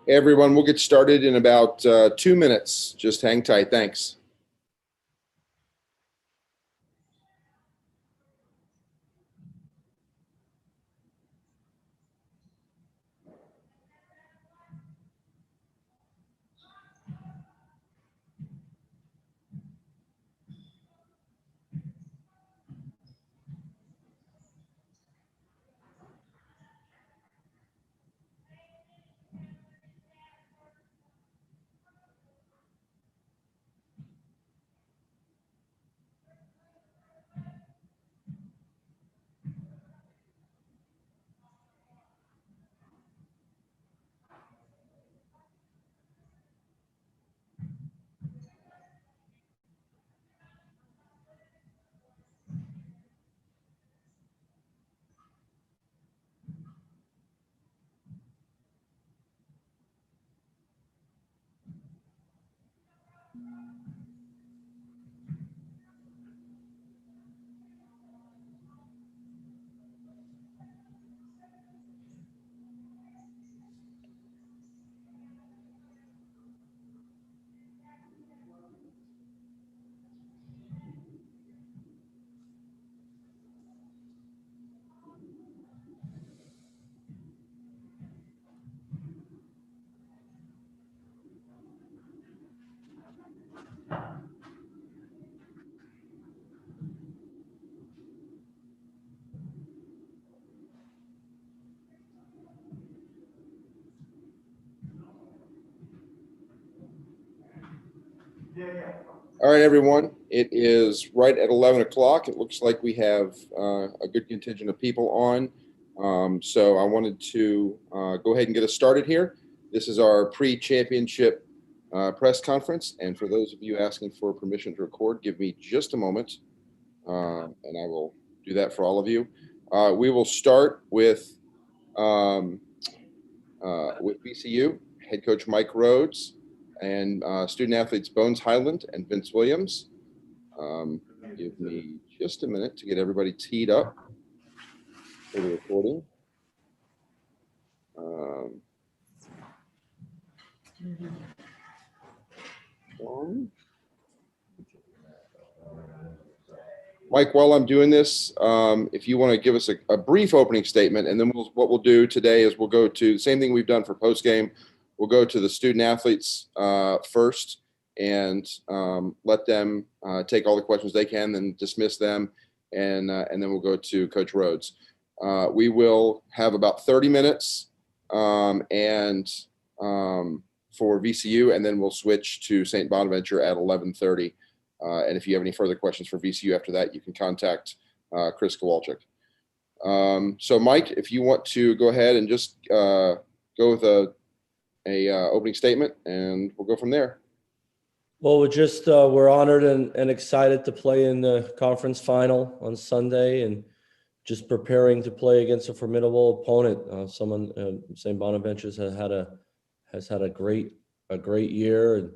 Hey everyone, we'll get started in about 2 minutes. Just hang tight. Thanks. All right, everyone. It is right at 11 o'clock. It looks like we have a good contingent of people on. So I wanted to go ahead and get us started here. This is our pre-championship press conference. And for those of you asking for permission to record, give me just a moment, and I will do that for all of you. We will start with VCU, head coach Mike Rhodes, and student athletes Bones Highland and Vince Williams. Give me just a minute to get everybody teed up for the recording. Mike, while I'm doing this, if you want to give us a brief opening statement, and then what we'll do today is we'll go to the same thing we've done for postgame. we'll go to the student athletes first and let them take all the questions they can, then dismiss them, and then we'll go to Coach Rhodes. We will have about 30 minutes for VCU, and then we'll switch to St. Bonaventure at 11:30. And if you have any further questions for VCU after that, you can contact Chris Kowalczyk. So Mike, if you want to go ahead and just go with a opening statement, and we'll go from there. Well, we're honored and excited to play in the conference final on Sunday, and just preparing to play against a formidable opponent. St. Bonaventure has had a great year, and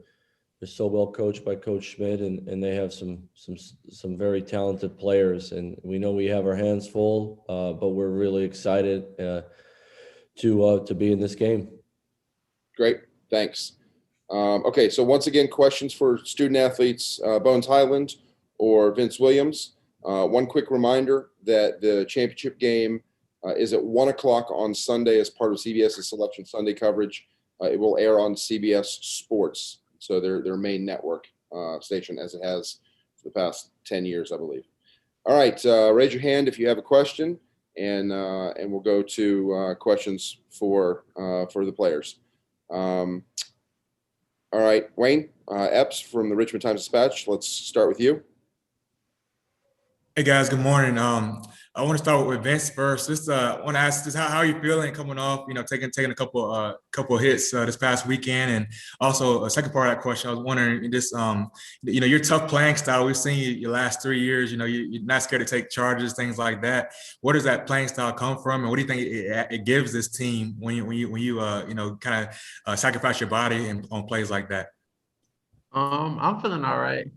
they're so well coached by Coach Schmidt, and they have some very talented players, and we know we have our hands full, but we're really excited to be in this game. Great, thanks. Okay, so once again, questions for student athletes, Bones Highland or Vince Williams. One quick reminder that the championship game is at 1 o'clock on Sunday as part of CBS's Selection Sunday coverage. It will air on CBS Sports, so their main network station, as it has for the past 10 years, I believe. All right, raise your hand if you have a question, and we'll go to questions for the players. All right, Wayne Epps from the Richmond Times-Dispatch. Let's start with you. Hey guys, good morning. I want to start with Vince first. Just want to ask, just how are you feeling coming off, taking a couple hits this past weekend, and also a second part of that question, I was wondering, just your tough playing style. We've seen you your last 3 years. You're not scared to take charges, things like that. Where does that playing style come from, and what do you think it gives this team when you kind of sacrifice your body on plays like that? I'm feeling all right.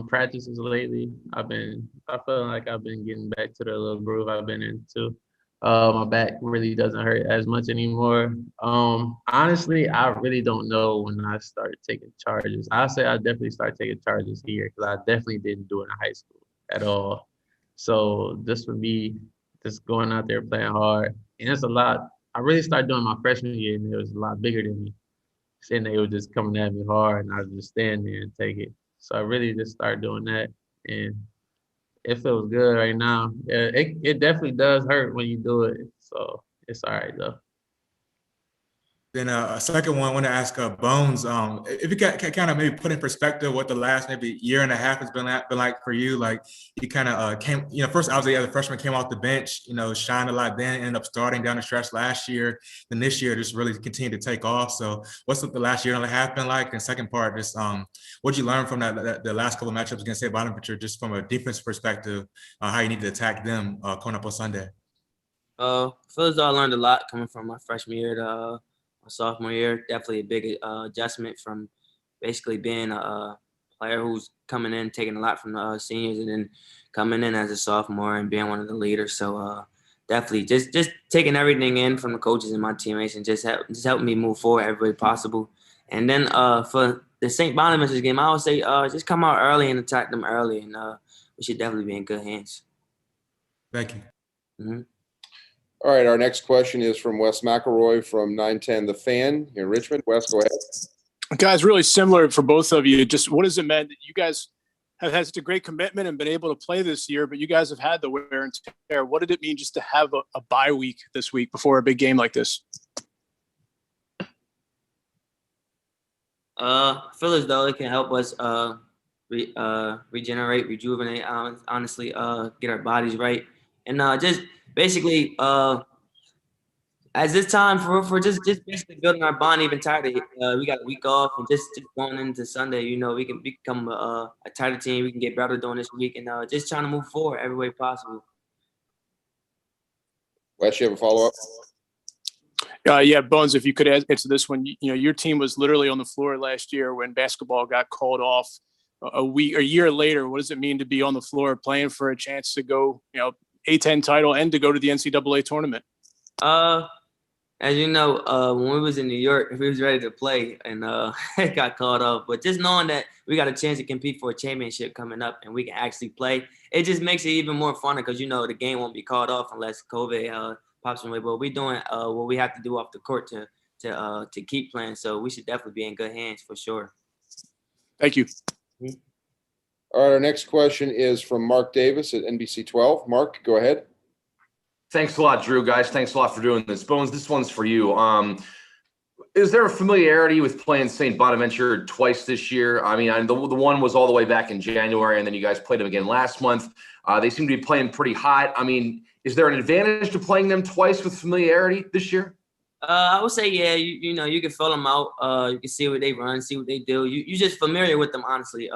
Practices lately, I feel like I've been getting back to the little groove I've been into. My back really doesn't hurt as much anymore. Honestly, I really don't know when I started taking charges. I say I definitely started taking charges here, because I definitely didn't do it in high school at all. So this would be just going out there playing hard, and it's a lot. I really started doing my freshman year, and it was a lot bigger than me. And they were just coming at me hard, and I would just stand there and take it. So I really just started doing that, and it feels good right now. Yeah, it definitely does hurt when you do it. So it's all right though. Then a second one, I want to ask Bones, if you can kind of maybe put in perspective what the last maybe year and a half has been like for you. Like you kind of came, first obviously as a freshman came off the bench, shined a lot, then ended up starting down the stretch last year. Then this year just really continued to take off. So what's the last year and a half been like? And second part, just what'd you learn from the last couple of matchups against St. Bonaventure, just from a defense perspective, how you need to attack them coming up on Sunday? Feel as though I learned a lot coming from my freshman year to my sophomore year. Definitely a big adjustment from basically being a player who's coming in, taking a lot from the seniors, and then coming in as a sophomore and being one of the leaders. So definitely just taking everything in from the coaches and my teammates, and just helping me move forward every way possible. And then for the St. Bonaventure game, I would say just come out early and attack them early, and we should definitely be in good hands. Thank you. Mm-hmm. All right, our next question is from Wes McElroy from 910 The Fan in Richmond. Wes, go ahead. Guys, really similar for both of you. Just what has it meant that you guys have had such a great commitment and been able to play this year, but you guys have had the wear and tear. What did it mean just to have a bye week this week before a big game like this? I feel as though it can help us regenerate, rejuvenate, honestly, get our bodies right. And just basically, as this time for just basically building our bond even tighter. We got a week off, and just going into Sunday, we can become a tighter team. We can get better during this week, and just trying to move forward every way possible. Wes, you have a follow-up? Yeah, Bones, if you could answer this one. Your team was literally on the floor last year when basketball got called off. A year later, what does it mean to be on the floor playing for a chance to go, A-10 title and to go to the NCAA tournament? As you know, when we was in New York, we was ready to play, and it got called off. But just knowing that we got a chance to compete for a championship coming up, and we can actually play, it just makes it even more fun, because the game won't be called off unless COVID pops away. But we're doing what we have to do off the court to to keep playing. So we should definitely be in good hands for sure. Thank you. All right, our next question is from Mark Davis at NBC 12. Mark, go ahead. Thanks a lot, Drew, guys. Thanks a lot for doing this. Bones, this one's for you. Is there a familiarity with playing St. Bonaventure twice this year? I mean, the one was all the way back in January, and then you guys played them again last month. They seem to be playing pretty hot. I mean, is there an advantage to playing them twice with familiarity this year? I would say, yeah, you know, you can fill them out. You can see what they run, see what they do. You just familiar with them, honestly.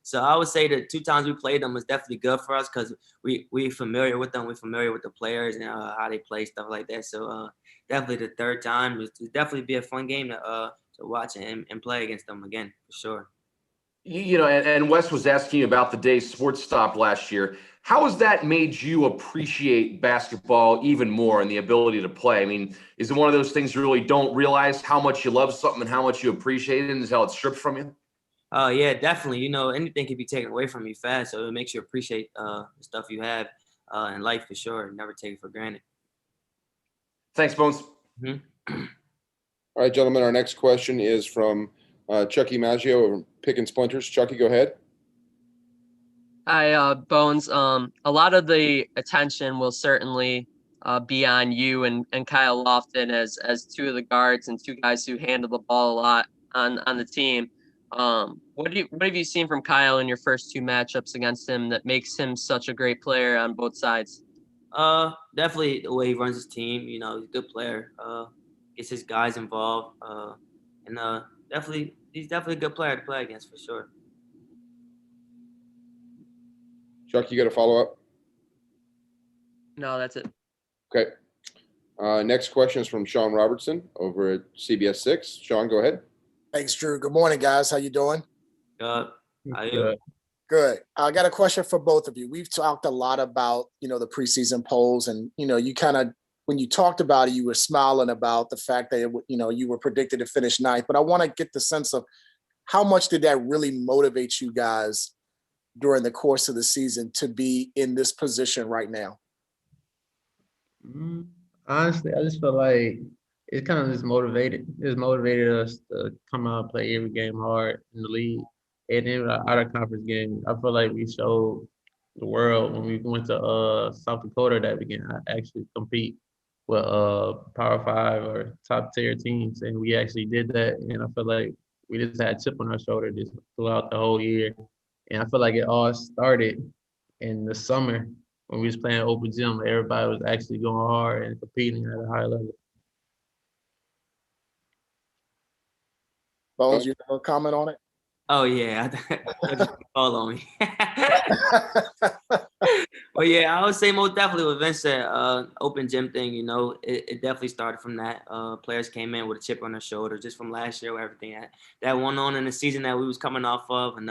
So I would say the 2 times we played them was definitely good for us because we familiar with them. We're familiar with the players and how they play, stuff like that. So definitely the 3rd time was definitely be a fun game to watch and play against them again, for sure. You know, and Wes was asking you about the day sports stopped last year. How has that made you appreciate basketball even more and the ability to play? I mean, is it one of those things you really don't realize how much you love something and how much you appreciate it, and is how it's stripped from you? Yeah, definitely. You know, anything can be taken away from you fast, so it makes you appreciate the stuff you have in life for sure. Never take it for granted. Thanks, Bones. Mm-hmm. All right, gentlemen, our next question is from Chucky Maggio of Pick and Splinters. Chucky, go ahead. Hi, Bones. A lot of the attention will certainly be on you and Kyle Lofton as 2 of the guards and 2 guys who handle the ball a lot on the team. What have you seen from Kyle in your first 2 matchups against him that makes him such a great player on both sides? Definitely the way he runs his team. You know, he's a good player. Gets his guys involved. And he's definitely a good player to play against for sure. Chuck, you got a follow-up? No, that's it. Okay. Next question is from Sean Robertson over at CBS 6. Sean, go ahead. Thanks, Drew. Good morning, guys. How you doing? How you? Good. I got a question for both of you. We've talked a lot about, the preseason polls, and, you kind of, when you talked about it, you were smiling about the fact that, you were predicted to finish 9th. But I want to get the sense of how much did that really motivate you guys during the course of the season to be in this position right now? Honestly, I just feel like it kind of just motivated. It's motivated us to come out and play every game hard in the league. And then our out of conference game, I feel like we showed the world when we went to South Dakota that we can actually compete with Power 5 or top tier teams, and we actually did that. And I feel like we just had a chip on our shoulder just throughout the whole year. And I feel like it all started in the summer when we was playing open gym. Everybody was actually going hard and competing at a high level. Bones, you have a comment on it? Oh yeah, call on me. Well, yeah, I would say most definitely with Vincent, open gym thing. You know, it definitely started from that. Players came in with a chip on their shoulder just from last year, with everything that went on in the season that we was coming off of, and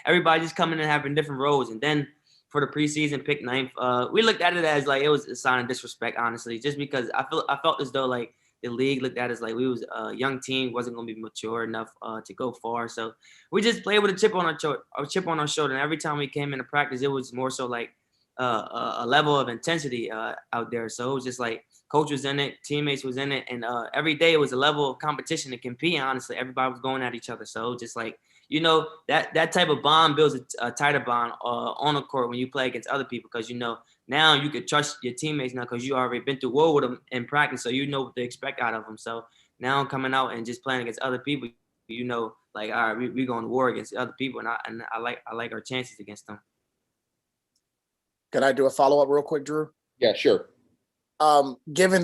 everybody just coming in having different roles. And then for the preseason, pick 9th, we looked at it as like it was a sign of disrespect, honestly, just because I felt as though like the league looked at us like we was a young team, wasn't going to be mature enough to go far. So we just played with a chip on our shoulder. And every time we came into practice, it was more so like a level of intensity out there. So it was just like coach was in it, teammates was in it, and every day it was a level of competition to compete. Honestly, everybody was going at each other. So just like, you know, that type of bond builds a tighter bond on the court when you play against other people, because you know now you could trust your teammates now because you already been through war with them in practice, so you know what to expect out of them. So now coming out and just playing against other people, you know, like all right, we going to war against other people, and I like our chances against them. Can I do a follow-up real quick, Drew? Yeah, sure. Given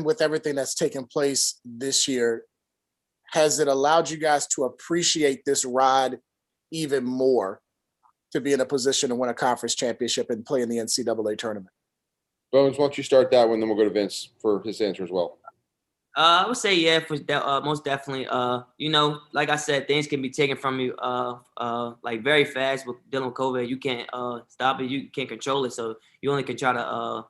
with everything that's taken place this year, has it allowed you guys to appreciate this ride even more to be in a position to win a conference championship and play in the NCAA tournament? Bones, why don't you start that one, then we'll go to Vince for his answer as well. I would say, yeah, for most definitely. You know, like I said, things can be taken from you like very fast with dealing with COVID. You can't stop it. You can't control it. So you only can try to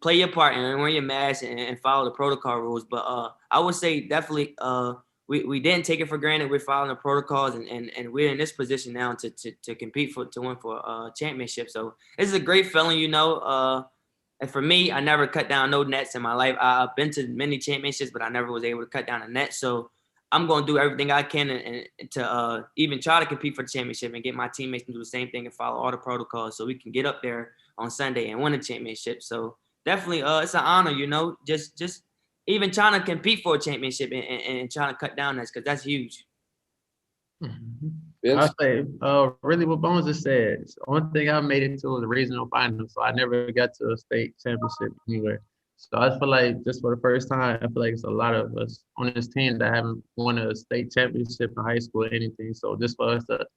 play your part and wear your mask and follow the protocol rules. But I would say definitely we didn't take it for granted. We're following the protocols and we're in this position now to compete to win for a championship. So this is a great feeling, you know. And for me, I never cut down no nets in my life. I've been to many championships, but I never was able to cut down a net. So I'm going to do everything I can and to even try to compete for the championship and get my teammates to do the same thing and follow all the protocols so we can get up there on Sunday and win a championship. So definitely, it's an honor, just even trying to compete for a championship and trying to cut down nets because that's huge. Vince? I'll say, really what Bones just said. One thing I made it to was the regional final, so I never got to a state championship anywhere. So I feel like just for the first time, I feel like it's a lot of us on this team that haven't won a state championship in high school or anything. So just for us to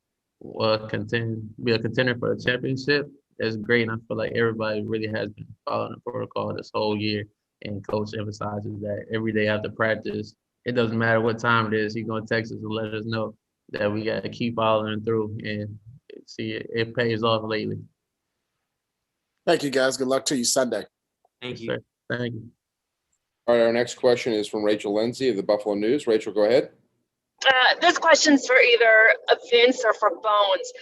be a contender for a championship is great. And I feel like everybody really has been following the protocol this whole year. And coach emphasizes that every day after practice, it doesn't matter what time it is, he's gonna text us and let us know that we got to keep following through and see it pays off lately. Thank you, guys. Good luck to you Sunday. Thank Yes, you. sir. Thank you. All right, our next question is from Rachel Lindsay of the Buffalo News. Rachel, go ahead. This question's for either Vince or for Bones.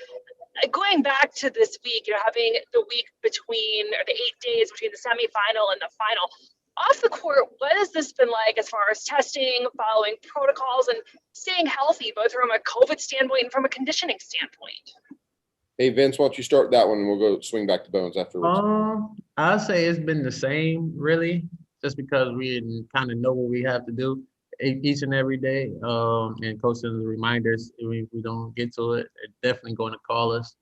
Going back to this week, you're having the week between, or the 8 days between the semifinal and the final. Off the court, what has this been like as far as testing, following protocols, and staying healthy, both from a COVID standpoint and from a conditioning standpoint? Hey, Vince, why don't you start that one and we'll go swing back to Bones afterwards. I'll say it's been the same, really, just because we kind of know what we have to do each and every day. And coach sends reminders if we don't get to it, they're definitely going to call us.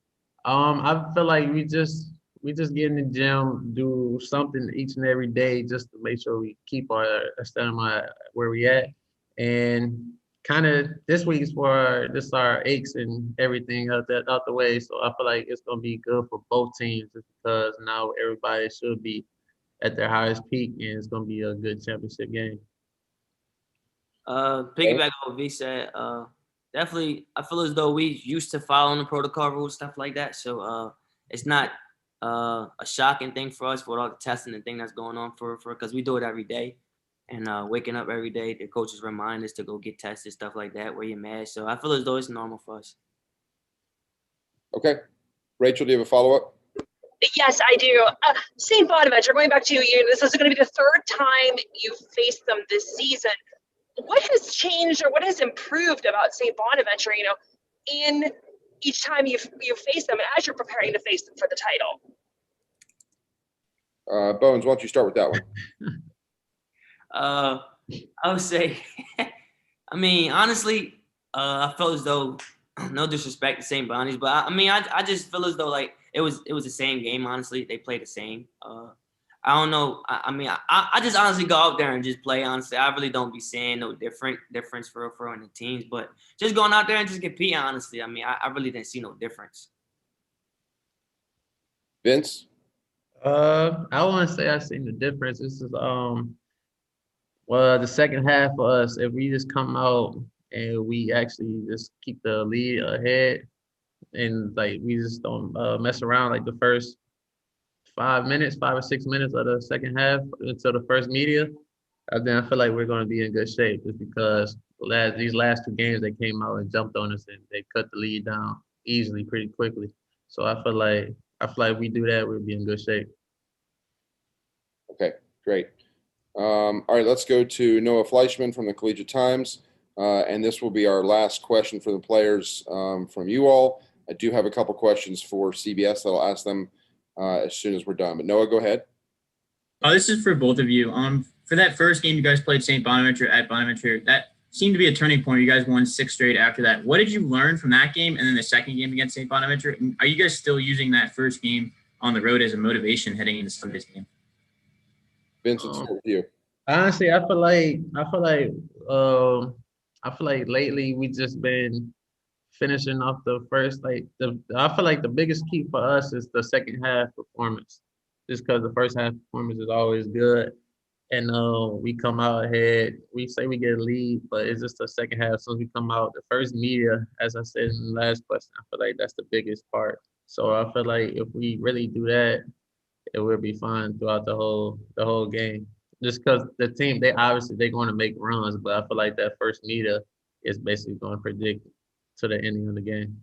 I feel like we just get in the gym, do something each and every day just to make sure we keep our stamina where we at. And kind of this week's for just our aches and everything out the way. So I feel like it's gonna be good for both teams just because now everybody should be at their highest peak and it's gonna be a good championship game. Piggyback on what V said, definitely I feel as though we used to following the protocol rules, stuff like that. So it's not a shocking thing for us with all the testing and thing that's going on for because we do it every day. And waking up every day, the coaches remind us to go get tested, stuff like that, wear your mask. So I feel as though it's normal for us. Okay. Rachel, do you have a follow-up? Yes, I do. St. Bonaventure, going back to you, this is going to be the third time you faced them this season. What has changed or what has improved about St. Bonaventure, in each time you face them and as you're preparing to face them for the title? Bones, why don't you start with that one? I would say, I mean, honestly, I felt as though, no disrespect to St. Bonnie's, but I just feel as though like it was the same game. Honestly, they played the same. I don't know. I just honestly go out there and just play. Honestly, I really don't be seeing no difference for in the teams, but just going out there and just compete. Honestly, I really didn't see no difference. Vince? I want to say I've seen the difference. This is the second half for us, if we just come out and we actually just keep the lead ahead and like we just don't mess around like the first 5 or 6 minutes of the second half until the first media, then I feel like we're going to be in good shape just because these last 2 games they came out and jumped on us and they cut the lead down easily pretty quickly. So I feel like if we do that, we'll be in good shape. Okay, great. All right, let's go to Noah Fleischman from the Collegiate Times. And this will be our last question for the players from you all. I do have a couple questions for CBS that I'll ask them as soon as we're done. But Noah, go ahead. This is for both of you. For that first game you guys played St. Bonaventure at Bonaventure, that seemed to be a turning point. You guys won 6 straight after that. What did you learn from that game and then the second game against St. Bonaventure? And are you guys still using that first game on the road as a motivation heading into Sunday's game? Vince, it's with you. Honestly, I feel like lately we just been finishing off the first I feel like the biggest key for us is the second half performance. Just because the first half performance is always good. And we come out ahead. We say we get a lead, but it's just the second half. So we come out, the first media, as I said in the last question, I feel like that's the biggest part. So I feel like if we really do that, it will be fine throughout the whole game. Just because the team, they're going to make runs, but I feel like that first meter is basically going to predict to the ending of the game.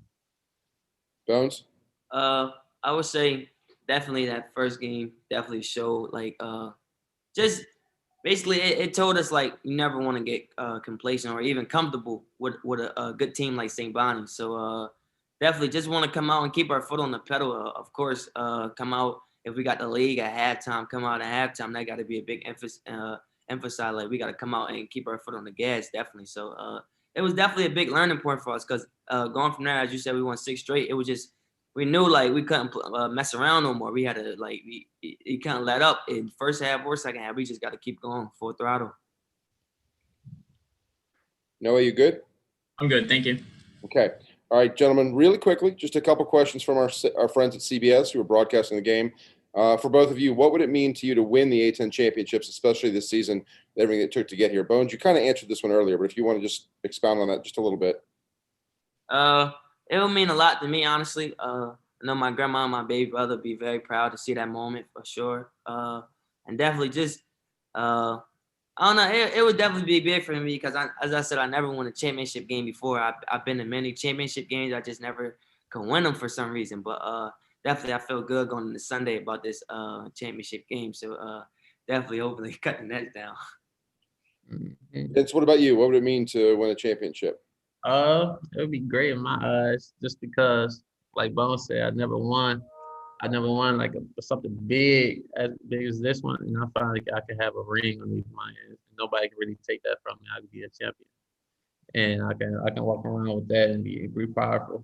Bones? I would say definitely that first game definitely showed like just basically it told us like you never want to get complacent or even comfortable with a good team like St. Bonnie. So definitely just want to come out and keep our foot on the pedal. Of course, come out if we got the league at halftime, come out at halftime. That got to be a big emphasize. Like we got to come out and keep our foot on the gas, definitely. So it was definitely a big learning point for us because going from there, as you said, we won 6 straight. It was just we knew like we couldn't mess around no more. We had to like you can't let up in first half or second half. We just got to keep going full throttle. Noah, you good? I'm good. Thank you. Okay. All right, gentlemen, really quickly, just a couple questions from our friends at CBS who are broadcasting the game. For both of you, what would it mean to you to win the A10 championships, especially this season, everything it took to get here? Bones, you kind of answered this one earlier, but if you want to just expound on that just a little bit. It would mean a lot to me, honestly. I know my grandma and my baby brother be very proud to see that moment for sure. And definitely just, I don't know, it would definitely be big for me because, as I said, I never won a championship game before. I've been in many championship games. I just never could win them for some reason. But definitely I feel good going into Sunday about this championship game. So definitely hopefully cut the nets down. Vince, what about you? What would it mean to win a championship? It would be great in my eyes, just because, like Bones said, I never won. I never won like something big as big as this one, and I finally I could have a ring underneath my hands. Nobody can really take that from me. I could be a champion, and I can walk around with that and be powerful.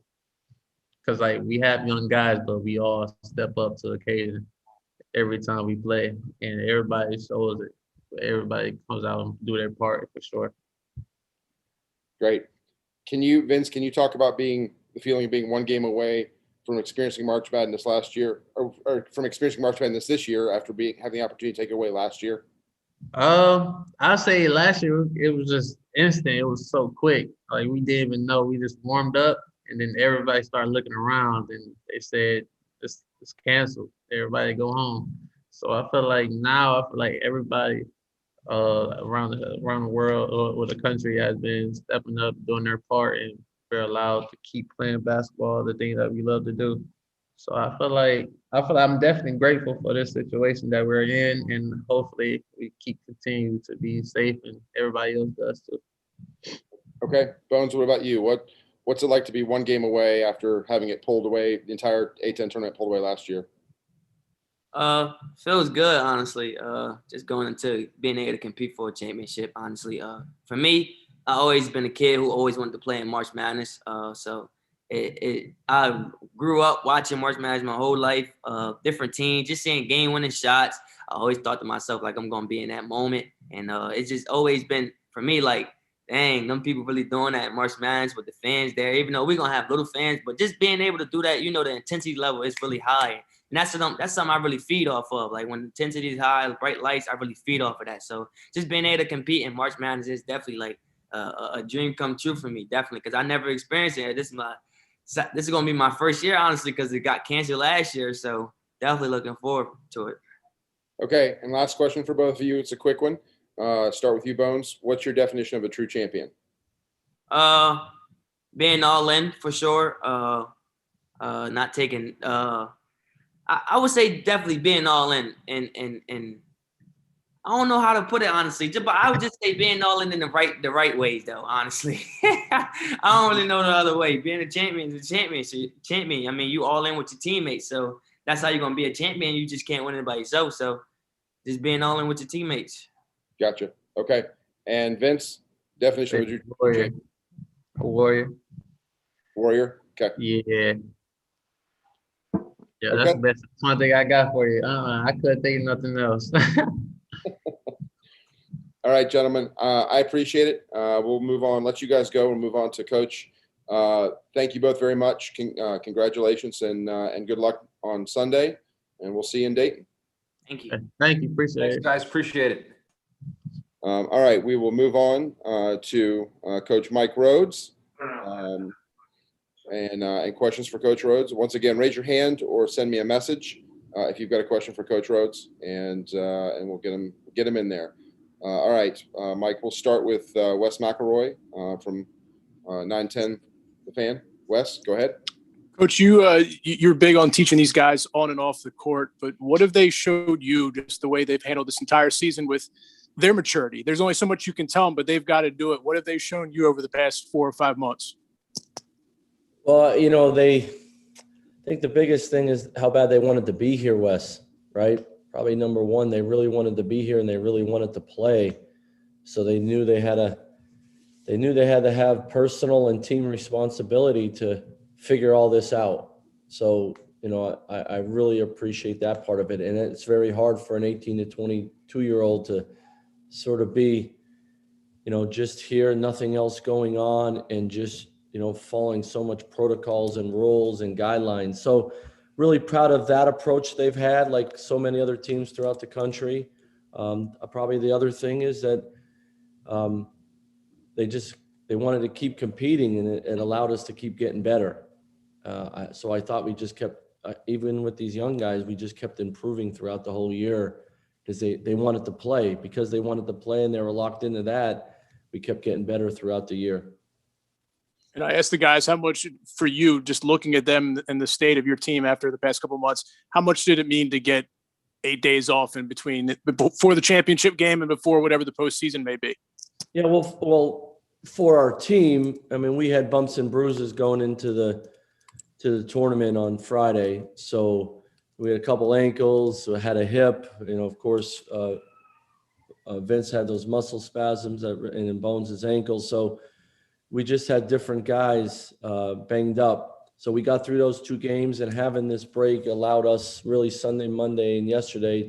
Cause like we have young guys, but we all step up to the occasion every time we play, and everybody shows it. Everybody comes out and do their part for sure. Great. Vince, can you talk about the feeling of being one game away from experiencing March Madness last year, or from experiencing March Madness this year after having the opportunity to take it away last year? I'll say last year it was just instant. It was so quick. Like we didn't even know. We just warmed up, and then everybody started looking around, and they said it's canceled. Everybody go home. So I feel like now I feel like everybody around the world or the country has been stepping up, doing their part, and we're allowed to keep playing basketball, the thing that we love to do. So I feel like I'm definitely grateful for this situation that we're in, and hopefully we keep continuing to be safe, and everybody else does too. Okay, Bones, what about you? What's it like to be one game away after having it pulled away, the entire A10 tournament pulled away last year? Feels good, honestly. Just going into being able to compete for a championship, honestly. For me, I always been a kid who always wanted to play in March Madness. So I grew up watching March Madness my whole life. Different teams, just seeing game-winning shots. I always thought to myself like I'm gonna be in that moment, and it's just always been for me like, dang, them people really doing that at March Madness with the fans there. Even though we're gonna have little fans, but just being able to do that, the intensity level is really high. And that's something I really feed off of. Like when intensity is high, bright lights, I really feed off of that. So just being able to compete in March Madness is definitely like a dream come true for me, definitely, because I never experienced it. This is gonna be my first year, honestly, because it got canceled last year. So definitely looking forward to it. Okay, and last question for both of you. It's a quick one. Start with you, Bones. What's your definition of a true champion? Being all in for sure. Not taking. I would say definitely being all in, and I don't know how to put it honestly, but I would just say being all in the right ways though. Honestly, I don't really know the other way. Being a champion is a champion. I mean, you all in with your teammates, so that's how you're gonna be a champion. You just can't win it by yourself. So just being all in with your teammates. Gotcha. Okay, and Vince, definition of a true champion. Warrior. Okay. Yeah. Yeah, Okay. that's the best one thing I got for you. I couldn't think of nothing else. All right, gentlemen. I appreciate it. We'll move on. Let you guys go and move on to Coach. Thank you both very much. Congratulations and good luck on Sunday. And we'll see you in Dayton. Thank you. Thank you. Appreciate Thanks, it. guys. Appreciate it. All right, we will move on to Coach Mike Rhodes. And questions for Coach Rhodes. Once again, raise your hand or send me a message if you've got a question for Coach Rhodes, and we'll get him in there. All right, Mike. We'll start with Wes McElroy from 910 The Fan. Wes, go ahead. Coach, you're big on teaching these guys on and off the court, but what have they showed you just the way they've handled this entire season with their maturity? There's only so much you can tell them, but they've got to do it. What have they shown you over the past 4 or 5 months? Well, I think the biggest thing is how bad they wanted to be here, Wes, right? Probably number one, they really wanted to be here and they really wanted to play. So they knew they had to have personal and team responsibility to figure all this out. So, I really appreciate that part of it. And it's very hard for an 18 to 22-year-old to sort of be, just here, nothing else going on, and just, following so much protocols and rules and guidelines. So really proud of that approach they've had, like so many other teams throughout the country. Probably the other thing is that they wanted to keep competing, and it allowed us to keep getting better. So I thought we just kept, even with these young guys, we just kept improving throughout the whole year because they wanted to play. Because they wanted to play and they were locked into that, we kept getting better throughout the year. And I asked the guys, how much for you, just looking at them and the state of your team after the past couple of months, how much did it mean to get 8 days off in between, before the championship game and before whatever the postseason may be? Yeah, well, for our team, I mean, we had bumps and bruises going into the tournament on Friday. So we had a couple ankles, so I had a hip, of course, Vince had those muscle spasms and in Bones' ankles. So we just had different guys banged up. So we got through those 2 games, and having this break allowed us really Sunday, Monday, and yesterday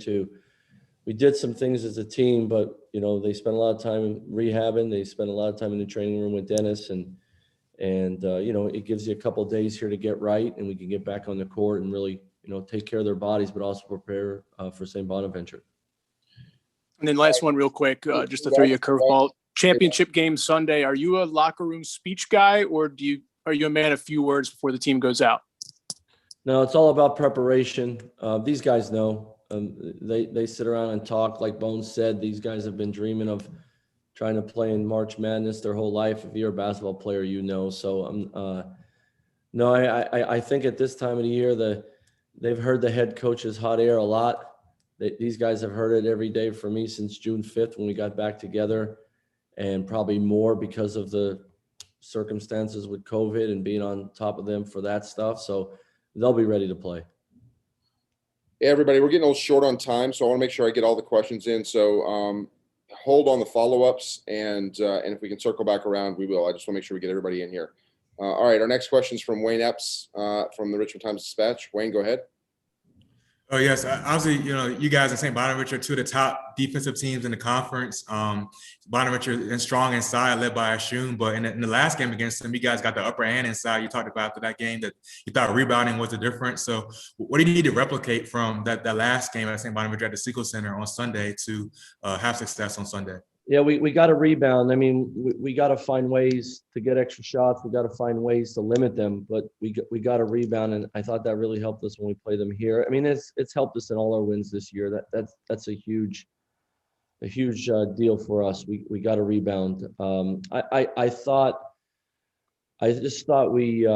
we did some things as a team, but, they spent a lot of time rehabbing. They spent a lot of time in the training room with Dennis, and it gives you a couple of days here to get right, and we can get back on the court and really, take care of their bodies, but also prepare for St. Bonaventure. And then last one real quick, just to throw you a curveball. Championship game Sunday. Are you a locker room speech guy, or are you a man of few words before the team goes out? No, it's all about preparation. These guys know. They sit around and talk. Like Bones said, these guys have been dreaming of trying to play in March Madness their whole life. If you're a basketball player, So no, I think at this time of the year, they've heard the head coach's hot air a lot. These guys have heard it every day for me since June 5th when we got back together, and probably more because of the circumstances with COVID and being on top of them for that stuff. So they'll be ready to play. Hey, everybody, we're getting a little short on time, so I want to make sure I get all the questions in. So hold on the follow-ups, and if we can circle back around, we will. I just want to make sure we get everybody in here. All right, our next question is from Wayne Epps from the Richmond Times-Dispatch. Wayne, go ahead. Oh, yes. Obviously, you guys in St. Bonaventure are 2 of the top defensive teams in the conference. Bonaventure is strong inside, led by Ashun. But in the last game against them, you guys got the upper hand inside. You talked about after that game that you thought rebounding was the difference. So what do you need to replicate from that last game at St. Bonaventure at the Segal Center on Sunday to have success on Sunday? Yeah, we got to rebound. I mean, we got to find ways to get extra shots. We got to find ways to limit them, but we got to rebound, and I thought that really helped us when we play them here. I mean, it's helped us in all our wins this year. That's a huge deal for us. We got to rebound. I just thought we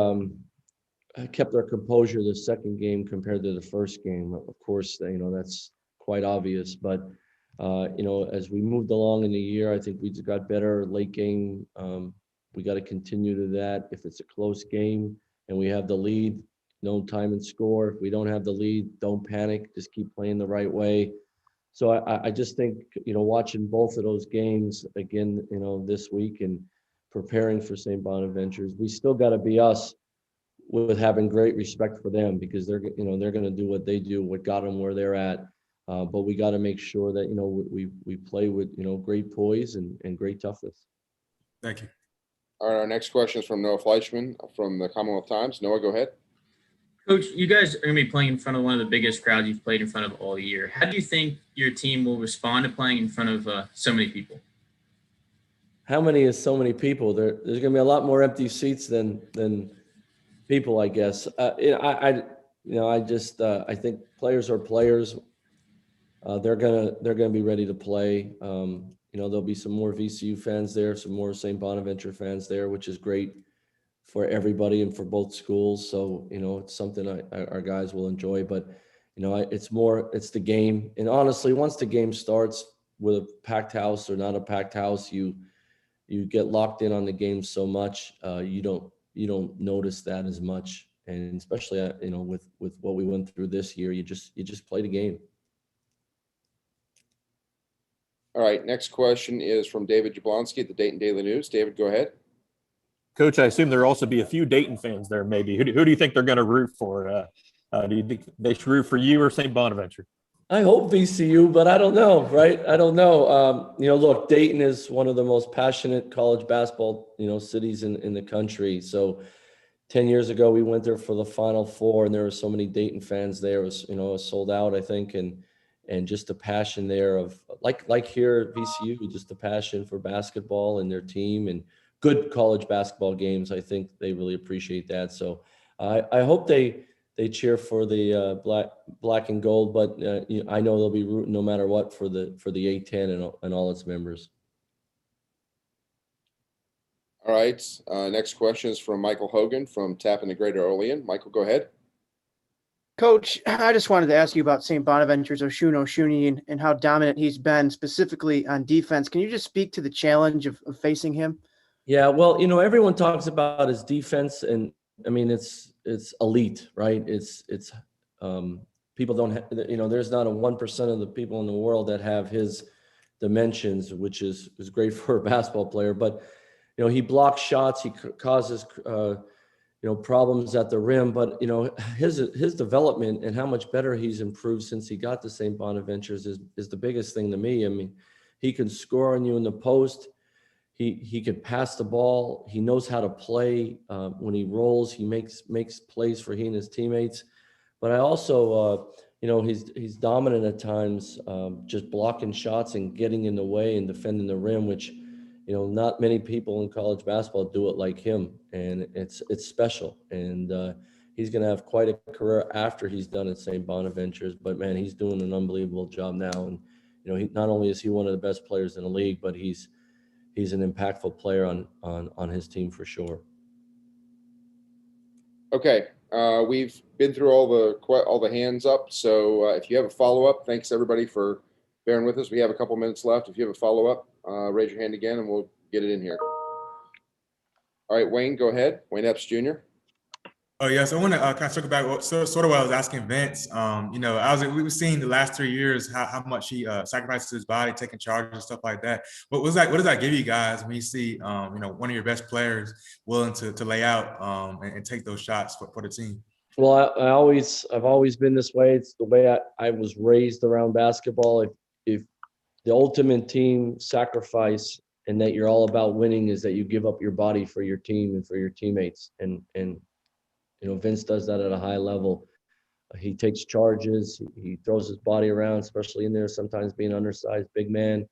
kept our composure the second game compared to the first game. Of course, that's quite obvious, but. As we moved along in the year, I think we just got better late game. We got to continue to that. If it's a close game and we have the lead, no time and score. If we don't have the lead, don't panic. Just keep playing the right way. So I just think, watching both of those games again, this week and preparing for St. Bonaventure's, we still got to be us with having great respect for them because they're going to do what they do, what got them where they're at. But we got to make sure that, we play with, great poise and great toughness. Thank you. All right, our next question is from Noah Fleischman from the Commonwealth Times. Noah, go ahead. Coach, you guys are going to be playing in front of one of the biggest crowds you've played in front of all year. How do you think your team will respond to playing in front of so many people? How many is so many people? There's going to be a lot more empty seats than people, I guess. I think players are players. They're gonna be ready to play. There'll be some more VCU fans there, some more St. Bonaventure fans there, which is great for everybody and for both schools. So, it's something our guys will enjoy, but it's the game. And honestly, once the game starts with a packed house or not a packed house, you get locked in on the game so much, you don't notice that as much. And especially, with what we went through this year, you just play the game. All right, next question is from David Jablonski at the Dayton Daily News. David, go ahead. Coach, I assume there'll also be a few Dayton fans there. Maybe who do you think they're going to root for? Do you think they should root for you or St. Bonaventure? I hope VCU, but I don't know, right? I don't know. Look, Dayton is one of the most passionate college basketball, cities in the country. So 10 years ago, we went there for the Final Four, and there were so many Dayton fans there. It was sold out, I think, and just the passion there of like here at VCU, just the passion for basketball and their team and good college basketball games. I think they really appreciate that. So I hope they cheer for the black and gold, but I know they'll be rooting no matter what for the A10 and all its members. All right. Next question is from Michael Hogan from Tappan the Greater Olean. Michael, go ahead. Coach, I just wanted to ask you about St. Bonaventure's Oshun Oshuni and how dominant he's been, specifically on defense. Can you just speak to the challenge of facing him? Yeah, well, everyone talks about his defense, and I mean it's elite, right? It's people don't have, there's not a 1% of the people in the world that have his dimensions, which is great for a basketball player. But he blocks shots, he causes problems at the rim, but his development and how much better he's improved since he got to St. Bonaventure's is the biggest thing to me. I mean, he can score on you in the post. He can pass the ball. He knows how to play. When he rolls, he makes plays for he and his teammates. But I also, he's dominant at times, just blocking shots and getting in the way and defending the rim, which, not many people in college basketball do it like him. And it's special. And he's going to have quite a career after he's done at St. Bonaventure's. But, man, he's doing an unbelievable job now. And, not only is he one of the best players in the league, but he's an impactful player on his team for sure. Okay, we've been through all the hands up. So if you have a follow-up, thanks everybody for bearing with us. We have a couple minutes left. If you have a follow-up, raise your hand again and we'll get it in here. All right, Wayne, go ahead. Wayne Epps Jr. Oh yes, I want to kind of circle back. Sort of what I was asking Vince. We were seeing the last 3 years how much he sacrifices his body, taking charge and stuff like that. What does that give you guys when you see one of your best players willing to lay out and take those shots for the team? Well, I've always been this way. It's the way I was raised around basketball. If the ultimate team sacrifice and that you're all about winning is that you give up your body for your team and for your teammates. And Vince does that at a high level. He takes charges. He throws his body around, especially in there, sometimes being undersized, big man.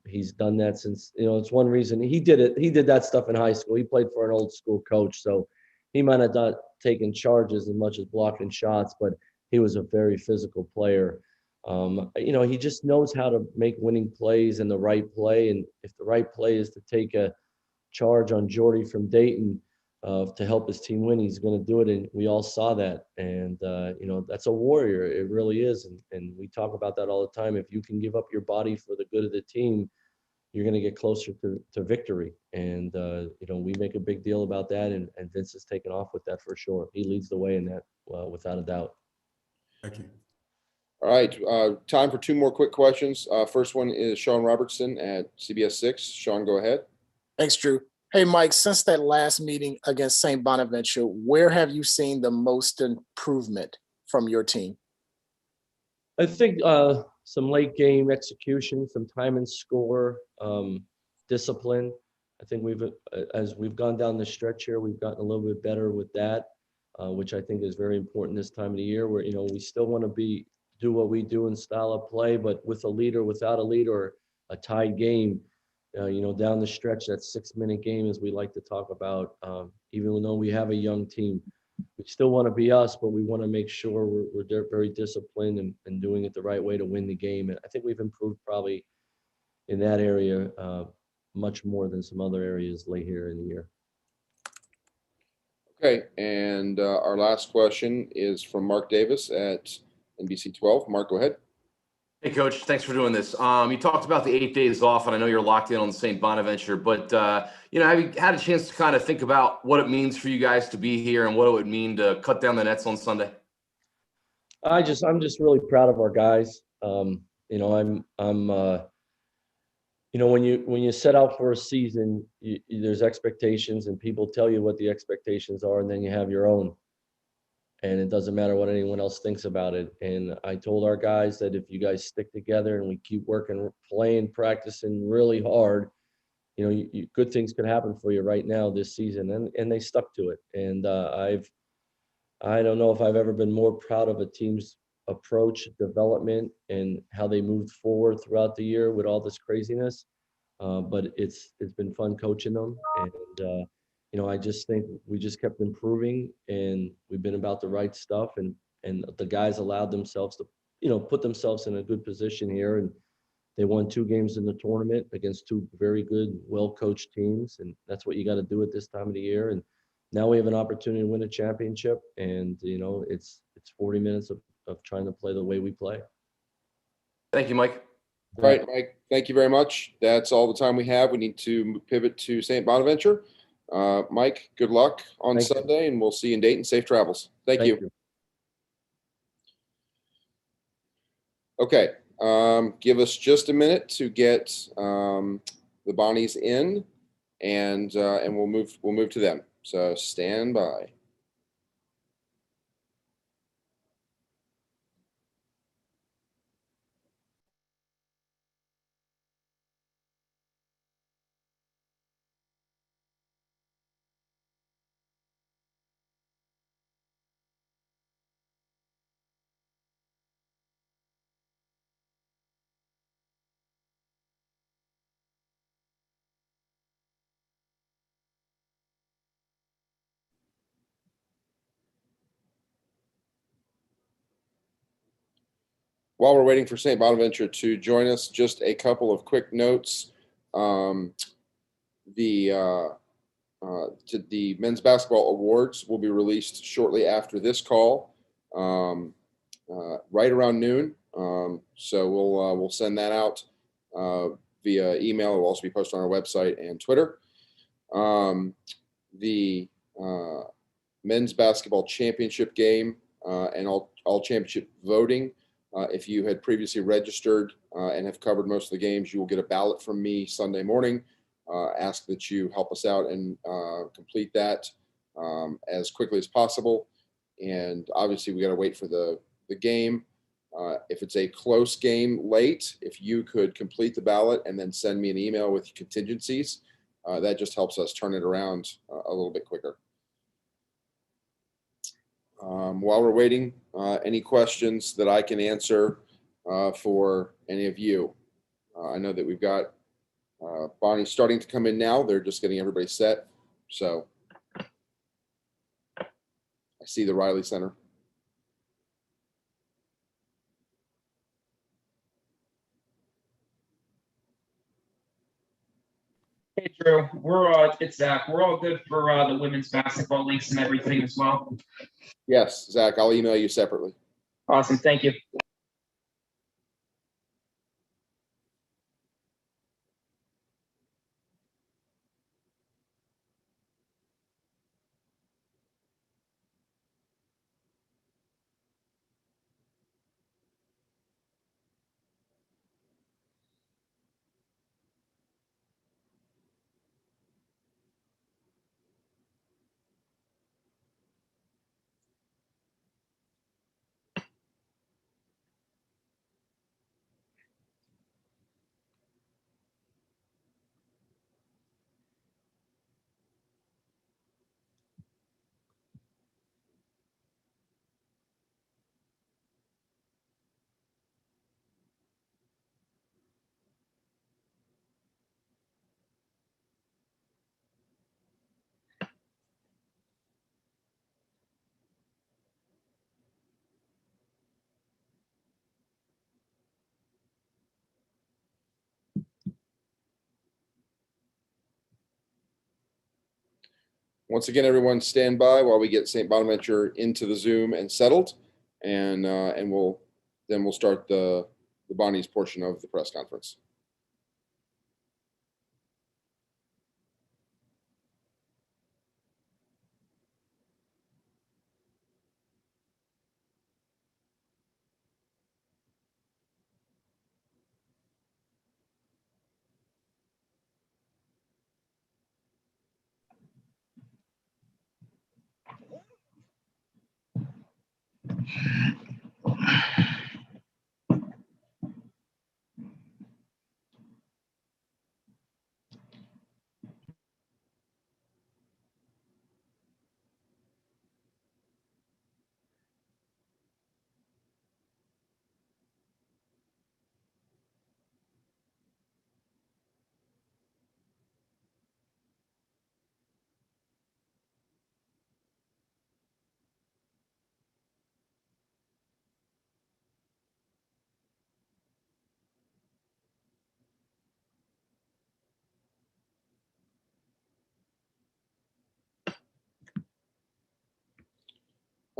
He's done that since, it's one reason he did it. He did that stuff in high school. He played for an old school coach. So he might have not taken charges as much as blocking shots, but he was a very physical player. He just knows how to make winning plays and the right play. And if the right play is to take a charge on Jordy from Dayton, to help his team win, he's going to do it. And we all saw that. And, that's a warrior. It really is. And we talk about that all the time. If you can give up your body for the good of the team, you're going to get closer to victory. And, we make a big deal about that. And Vince has taken off with that for sure. He leads the way in that, without a doubt. Thank you. All right, time for two more quick questions. First one is Sean Robertson at CBS 6. Sean, go ahead. Thanks, Drew. Hey, Mike, since that last meeting against St. Bonaventure, where have you seen the most improvement from your team? I think some late game execution, some time and score, discipline. I think as we've gone down the stretch here, we've gotten a little bit better with that, which I think is very important this time of the year where, we still want to do what we do in style of play, but with a lead or without a lead or a tied game, down the stretch, that 6-minute game, as we like to talk about, even though we have a young team, we still want to be us, but we want to make sure we're very disciplined and doing it the right way to win the game. And I think we've improved probably in that area much more than some other areas late here in the year. Okay, and our last question is from Mark Davis at NBC 12. Mark, go ahead. Hey, Coach. Thanks for doing this. You talked about the 8 days off, and I know you're locked in on St. Bonaventure, but have you had a chance to kind of think about what it means for you guys to be here and what it would mean to cut down the nets on Sunday? I'm just really proud of our guys. When you set out for a season, there's expectations, and people tell you what the expectations are, and then you have your own. And it doesn't matter what anyone else thinks about it. And I told our guys that if you guys stick together and we keep working, playing, practicing really hard, good things could happen for you right now this season. And they stuck to it. And I don't know if I've ever been more proud of a team's approach, development, and how they moved forward throughout the year with all this craziness. But it's been fun coaching them, and I just think we just kept improving, and we've been about the right stuff, and the guys allowed themselves to put themselves in a good position here, and they won 2 games in the tournament against 2 very good, well-coached teams, and that's what you got to do at this time of the year. And now we have an opportunity to win a championship, and it's 40 minutes of trying to play the way we play. Thank you, Mike. All right, Mike, thank you very much. That's all the time we have. We need to pivot to St. Bonaventure. Mike, good luck on Sunday, and we'll see you in Dayton. Safe travels. Thank you. Okay, give us just a minute to get the Bonnies in, and we'll move to them. So stand by. While we're waiting for St. Bonaventure to join us, just a couple of quick notes. The men's basketball awards will be released shortly after this call, right around noon. So we'll send that out via email. It will also be posted on our website and Twitter. The men's basketball championship game and all championship voting. If you had previously registered and have covered most of the games, you will get a ballot from me Sunday morning. Ask that you help us out and complete that as quickly as possible. And obviously, we got to wait for the game. If it's a close game late, if you could complete the ballot and then send me an email with contingencies, that just helps us turn it around a little bit quicker. While we're waiting, any questions that I can answer for any of you? I know that we've got Bonnie's starting to come in now. They're just getting everybody set. So I see the Riley Center. Hey Drew, it's Zach. We're all good for the women's basketball links and everything as well. Yes, Zach, I'll email you separately. Awesome, thank you. Once again, everyone stand by while we get St. Bonaventure into the Zoom and settled, and we'll start the Bonnie's portion of the press conference.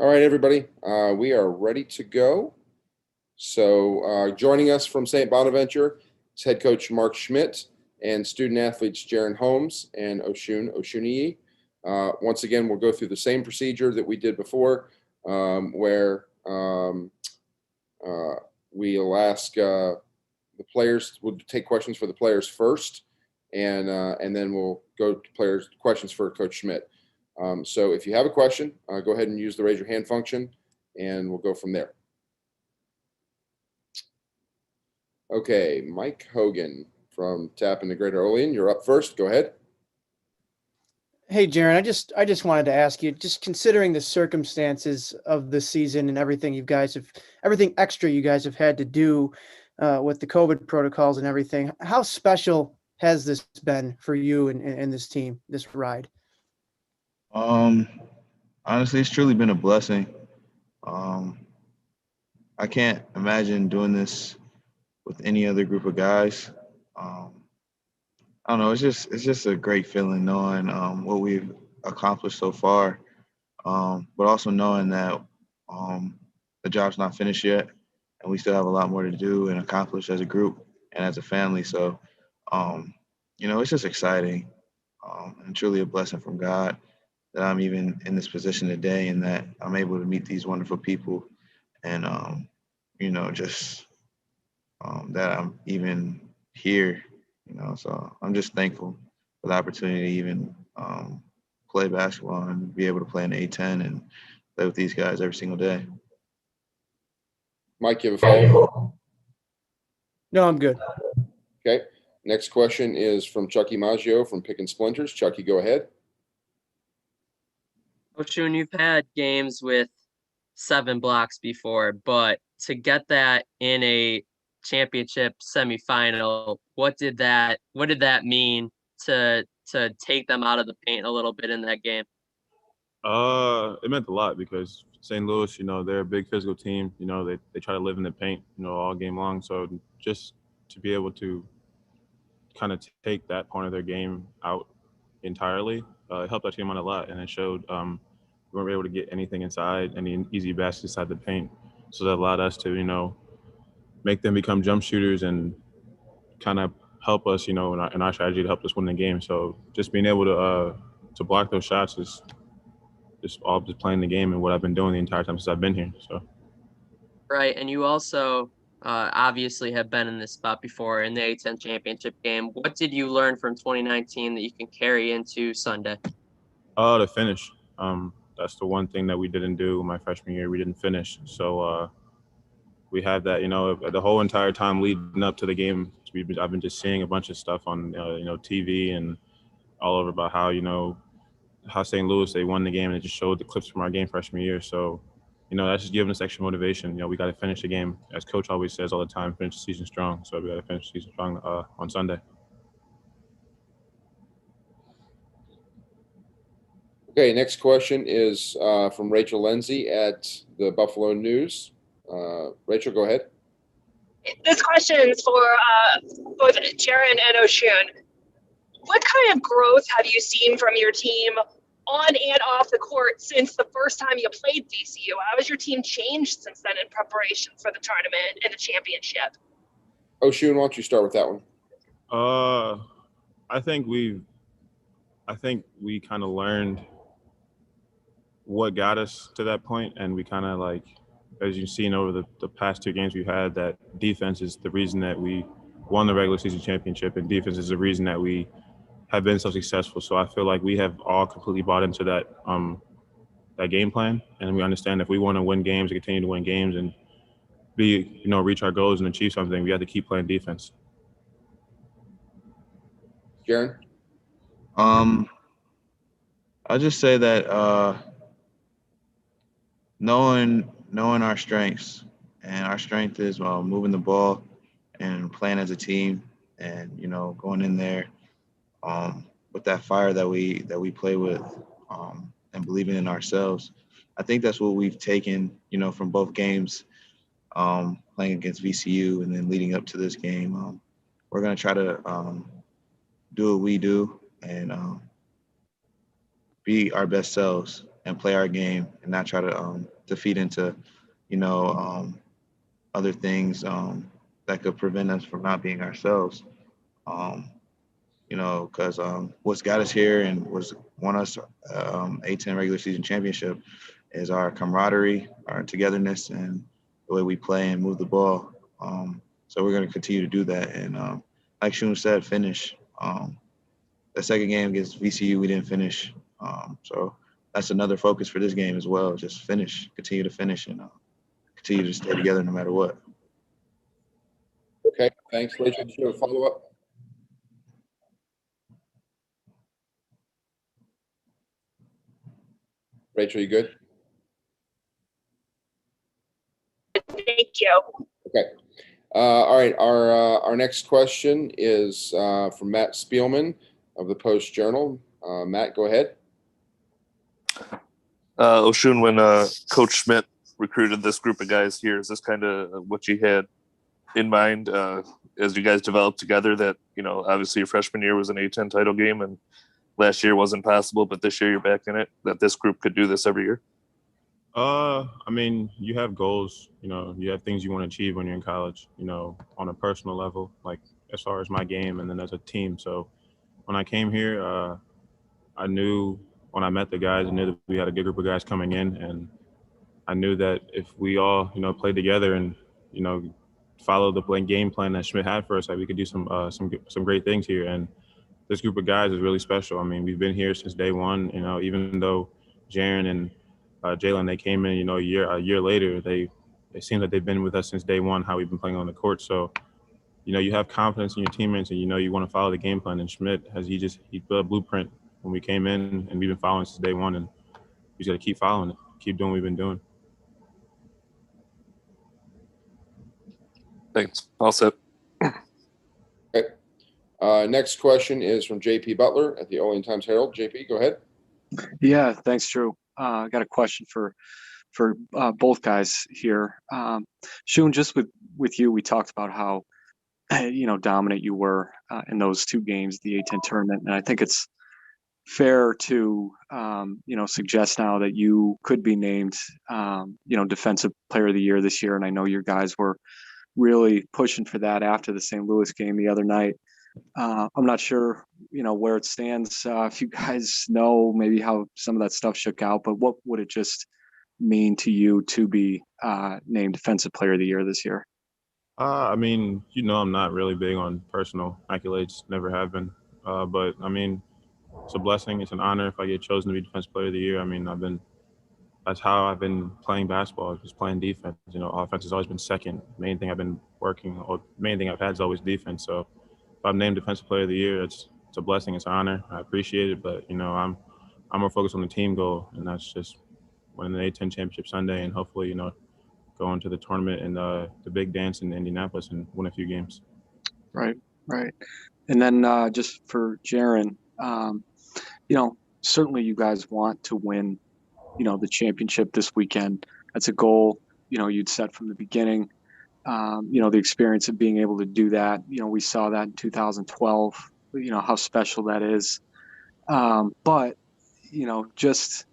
All right, everybody, we are ready to go. So joining us from St. Bonaventure is head coach Mark Schmidt and student athletes Jaron Holmes and Oshun Oshuniyi. Once again, we'll go through the same procedure that we did before, where we'll ask the players, we'll take questions for the players first, and then we'll go to questions for Coach Schmidt. So if you have a question, go ahead and use the raise your hand function, and we'll go from there. Okay, Mike Hogan from Tappan to Greater Olean, you're up first. Go ahead. Hey, Jaron, I just wanted to ask you, just considering the circumstances of the season and everything everything extra you guys have had to do with the COVID protocols and everything, how special has this been for you and this team, this ride? Honestly, it's truly been a blessing. I can't imagine doing this with any other group of guys. I don't know. It's just a great feeling knowing what we've accomplished so far, but also knowing that the job's not finished yet, and we still have a lot more to do and accomplish as a group and as a family. So, it's just exciting and truly a blessing from God that I'm even in this position today and that I'm able to meet these wonderful people and, just that I'm even here, so I'm just thankful for the opportunity to even play basketball and be able to play in A10 and play with these guys every single day. Mike, you have a follow-up? No, I'm good. Okay. Next question is from Chucky Maggio from Pick and Splinters. Chucky, go ahead. Oshun, you've had games with 7 blocks before, but to get that in a championship semifinal, what did that mean to take them out of the paint a little bit in that game? It meant a lot because St. Louis, they're a big physical team. They try to live in the paint, all game long. So just to be able to kind of take that part of their game out entirely, it helped our team out a lot, and it showed we weren't able to get anything inside, any easy baskets inside the paint. So that allowed us to, make them become jump shooters and kind of help us, in our strategy to help us win the game. So just being able to block those shots is just playing the game and what I've been doing the entire time since I've been here. So. Right, and you also obviously have been in this spot before in the A10 championship game. What did you learn from 2019 that you can carry into Sunday? To finish. That's the one thing that we didn't do my freshman year. We didn't finish. So we had that, the whole entire time leading up to the game. I've been just seeing a bunch of stuff on, TV and all over about how St. Louis, they won the game, and it just showed the clips from our game freshman year. So, that's just giving us extra motivation. We got to finish the game. As Coach always says all the time, finish the season strong. So we got to finish the season strong on Sunday. Okay, next question is from Rachel Lindsay at the Buffalo News. Rachel, go ahead. This question is for both Jaron and Oshun. What kind of growth have you seen from your team on and off the court since the first time you played VCU? How has your team changed since then in preparation for the tournament and the championship? Oh, Shun, why don't you start with that one? I think we kind of learned what got us to that point, and we kind of like, as you've seen over the past two games we've had, that defense is the reason that we won the regular season championship, and defense is the reason that we have been so successful. So I feel like we have all completely bought into that that game plan, and we understand if we want to win games and continue to win games and reach our goals and achieve something, we have to keep playing defense. Jaron? I'll just say that knowing our strengths, and our strength is moving the ball and playing as a team, and going in there with that fire that we play with, and believing in ourselves. I think that's what we've taken from both games, playing against VCU and then leading up to this game. We're going to try to do what we do and be our best selves and play our game, and not try to feed into other things that could prevent us from not being ourselves. Because what's got us here and what's won us A10 regular season championship is our camaraderie, our togetherness, and the way we play and move the ball. So we're going to continue to do that. And like Shun said, finish. The second game against VCU, we didn't finish. So that's another focus for this game as well. Just finish, continue to finish, and continue to stay together no matter what. Okay, thanks. Rachel, do you have a follow-up? Rachel, you good? Thank you. Okay. All right. Our next question is from Matt Spielman of the Post Journal. Matt, go ahead. Oshun, when Coach Schmidt recruited this group of guys here, is this kind of what you had in mind as you guys developed together? That obviously your freshman year was an A10 title game, and last year wasn't possible, but this year you're back in it. That this group could do this every year. I mean, you have goals. You have things you want to achieve when you're in college. On a personal level, like as far as my game, and then as a team. So when I came here, I knew when I met the guys, I knew that we had a good group of guys coming in, and I knew that if we all, played together and, follow the game plan that Schmidt had for us, that we could do some great things here. And this group of guys is really special. I mean, we've been here since day one. Even though Jaron and Jalen, they came in, a year later, they seem like they've been with us since day one, how we've been playing on the court. So, you have confidence in your teammates, and you want to follow the game plan. And Schmidt he built a blueprint when we came in, and we've been following since day one, and we just got to keep following it, keep doing what we've been doing. Thanks. All set. Okay. Next question is from JP Butler at the Olean Times-Herald. JP, go ahead. Yeah, thanks, Drew. I got a question for both guys here. Shun, just with you, we talked about how dominant you were in those two games, the A10 tournament, and I think it's fair to suggest now that you could be named defensive player of the year this year. And I know your guys were really pushing for that after the St. Louis game the other night. I'm not sure where it stands, if you guys know maybe how some of that stuff shook out, but what would it just mean to you to be named defensive player of the year this year? I mean, I'm not really big on personal accolades, never have been, but I mean, it's a blessing. It's an honor if I get chosen to be Defensive Player of the Year. I mean, that's how I've been playing basketball, just playing defense. Offense has always been second. Main thing I've been working, or main thing I've had is always defense. So if I'm named Defensive Player of the Year, it's a blessing. It's an honor. I appreciate it, but I'm more focused on the team goal, and that's just winning the A10 championship Sunday, and hopefully, go into the tournament and the big dance in Indianapolis and win a few games. Right. And then just for Jaron, certainly you guys want to win, the championship this weekend. That's a goal, you'd set from the beginning. The experience of being able to do that, we saw that in 2012, how special that is. But, just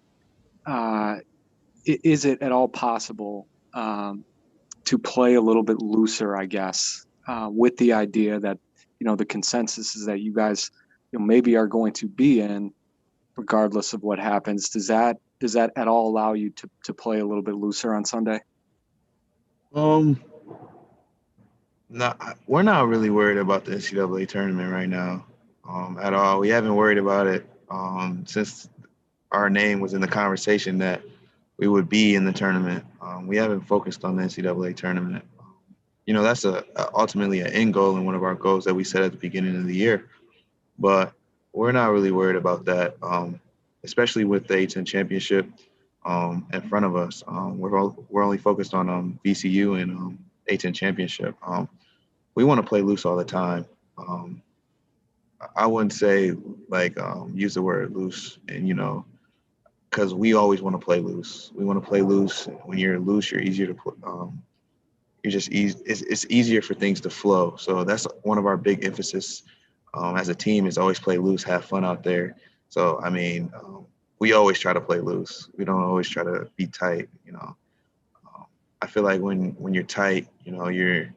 is it at all possible to play a little bit looser, I guess, with the idea that, the consensus is that you guys, maybe are going to be in regardless of what happens. Does that at all allow you to play a little bit looser on Sunday? No, we're not really worried about the NCAA tournament right now, at all. We haven't worried about it since our name was in the conversation that we would be in the tournament. We haven't focused on the NCAA tournament. That's ultimately an end goal and one of our goals that we set at the beginning of the year. But we're not really worried about that, especially with the A10 championship in front of us. We're only focused on VCU and A10 championship. We want to play loose all the time. I wouldn't say use the word loose, and because we always want to play loose. We want to play loose. When you're loose, you're easier to put. You're just easy. It's easier for things to flow. So that's one of our big emphasis as a team is always play loose, have fun out there. So we always try to play loose. We don't always try to be tight. I feel like when you're tight, you're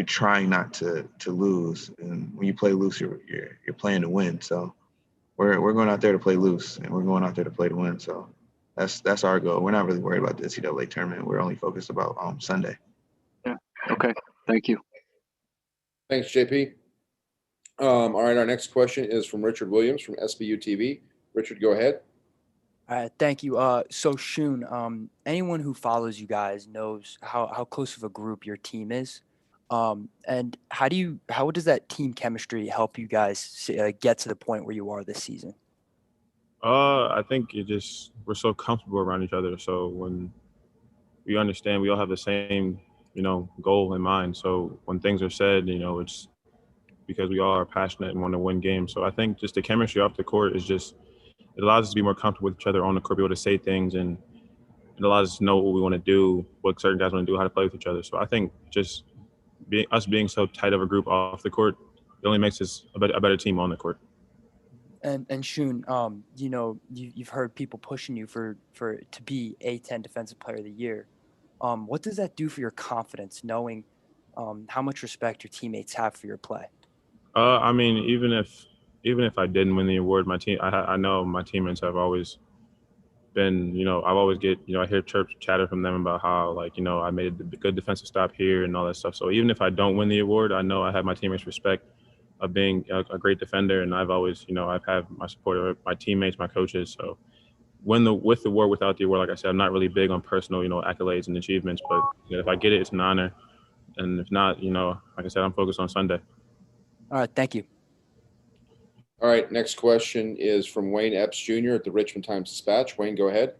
trying not to lose, and when you play loose, you're playing to win. So we're going out there to play loose, and we're going out there to play to win. So that's our goal. We're not really worried about the NCAA tournament. We're only focused about Sunday. Yeah. Okay. Thank you. Thanks, JP. All right, our next question is from Richard Williams from SBU TV. Richard, go ahead. All right, thank you. So Shun, anyone who follows you guys knows how close of a group your team is. And how does that team chemistry help you guys get to the point where you are this season? I think we're so comfortable around each other. So when we understand we all have the same, goal in mind. So when things are said, it's because we all are passionate and want to win games. So I think just the chemistry off the court is it allows us to be more comfortable with each other on the court, be able to say things, and it allows us to know what we want to do, what certain guys want to do, how to play with each other. So I think just being so tight of a group off the court, it only makes us a better team on the court. And Shun, you've heard people pushing you to be A10 Defensive Player of the Year. What does that do for your confidence, knowing how much respect your teammates have for your play? Even if I didn't win the award, my team, I know my teammates have always been, I've always I hear chatter from them about how I made a good defensive stop here and all that stuff. So even if I don't win the award, I know I have my teammates' respect of being a great defender, and I've always, I've had my support of my teammates, my coaches. So with the award, without the award, like I said, I'm not really big on personal, accolades and achievements. But if I get it, it's an honor, and if not, like I said, I'm focused on Sunday. All right, thank you. All right, next question is from Wayne Epps Jr. at the Richmond Times-Dispatch. Wayne, go ahead.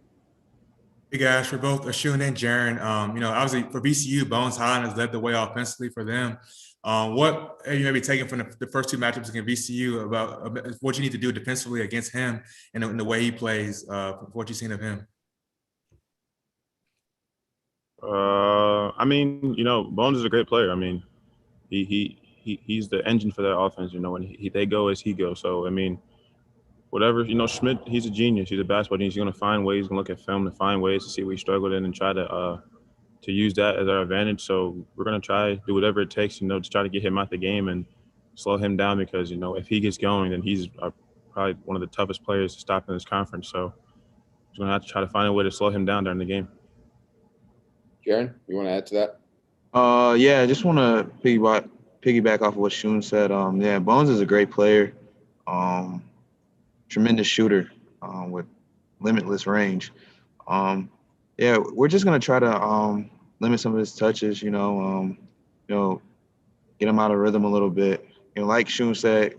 Hey guys, for both Shun and Jaren, obviously for VCU, Bones Highland has led the way offensively for them. What are you maybe taking from the first two matchups against VCU about what you need to do defensively against him and the way he plays, what you've seen of him? Bones is a great player. He's the engine for that offense. When they go as he goes. So whatever, Schmidt, he's a genius. He's a basketball genius. He's going to find ways. He's going to look at film to find ways to see what he struggled in and try to use that as our advantage. So we're going to try do whatever it takes, to try to get him out the game and slow him down because, if he gets going, then he's probably one of the toughest players to stop in this conference. So he's going to have to try to find a way to slow him down during the game. Jaren, you want to add to that? Yeah, I just want to piggyback off of what Shun said. Yeah, Bones is a great player. Tremendous shooter with limitless range. Yeah, we're just gonna try to limit some of his touches. Get him out of rhythm a little bit. Like Shun said,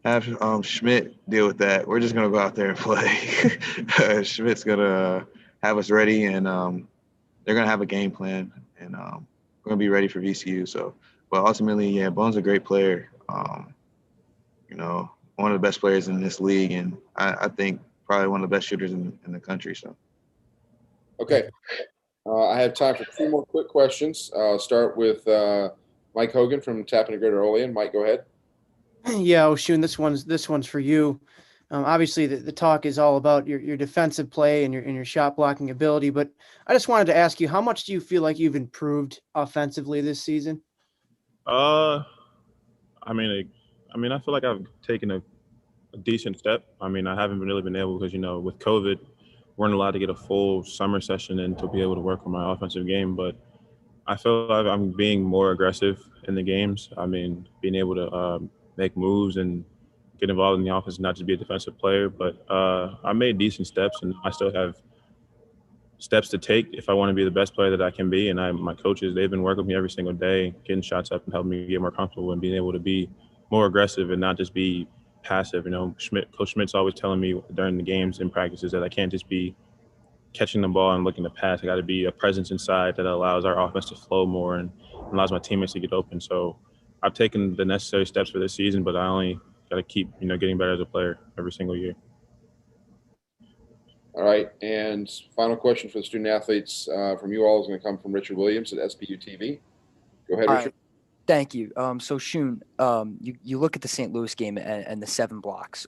have Schmidt deal with that. We're just gonna go out there and play. Schmidt's gonna have us ready, and they're gonna have a game plan, and we're gonna be ready for VCU. So, but ultimately, yeah, Bones is a great player. One of the best players in this league, and I think probably one of the best shooters in the country. So, okay, I have time for two more quick questions. I'll start with Mike Hogan from Tappan and Greater Olean. Mike, go ahead. Yeah, Shun, this one's for you. Obviously, the talk is all about your defensive play and your shot blocking ability, but I just wanted to ask you, how much do you feel like you've improved offensively this season? Uh, I feel like I've taken a decent step. I mean, I haven't really been able because, with COVID, weren't allowed to get a full summer session in to be able to work on my offensive game. But I feel like I'm being more aggressive in the games. I mean, being able to make moves and get involved in the offense, not just be a defensive player. But I made decent steps, and I still have steps to take if I want to be the best player that I can be. And my coaches, they've been working with me every single day, getting shots up and helping me get more comfortable and being able to be more aggressive and not just be passive. Coach Schmidt's always telling me during the games and practices that I can't just be catching the ball and looking to pass. I got to be a presence inside that allows our offense to flow more and allows my teammates to get open. So I've taken the necessary steps for this season, but I only got to keep, getting better as a player every single year. All right. And final question for the student athletes from you all is going to come from Richard Williams at SBU TV. Go ahead, All Richard. right. Thank you. So Shun, you look at the St. Louis game and the 7 blocks.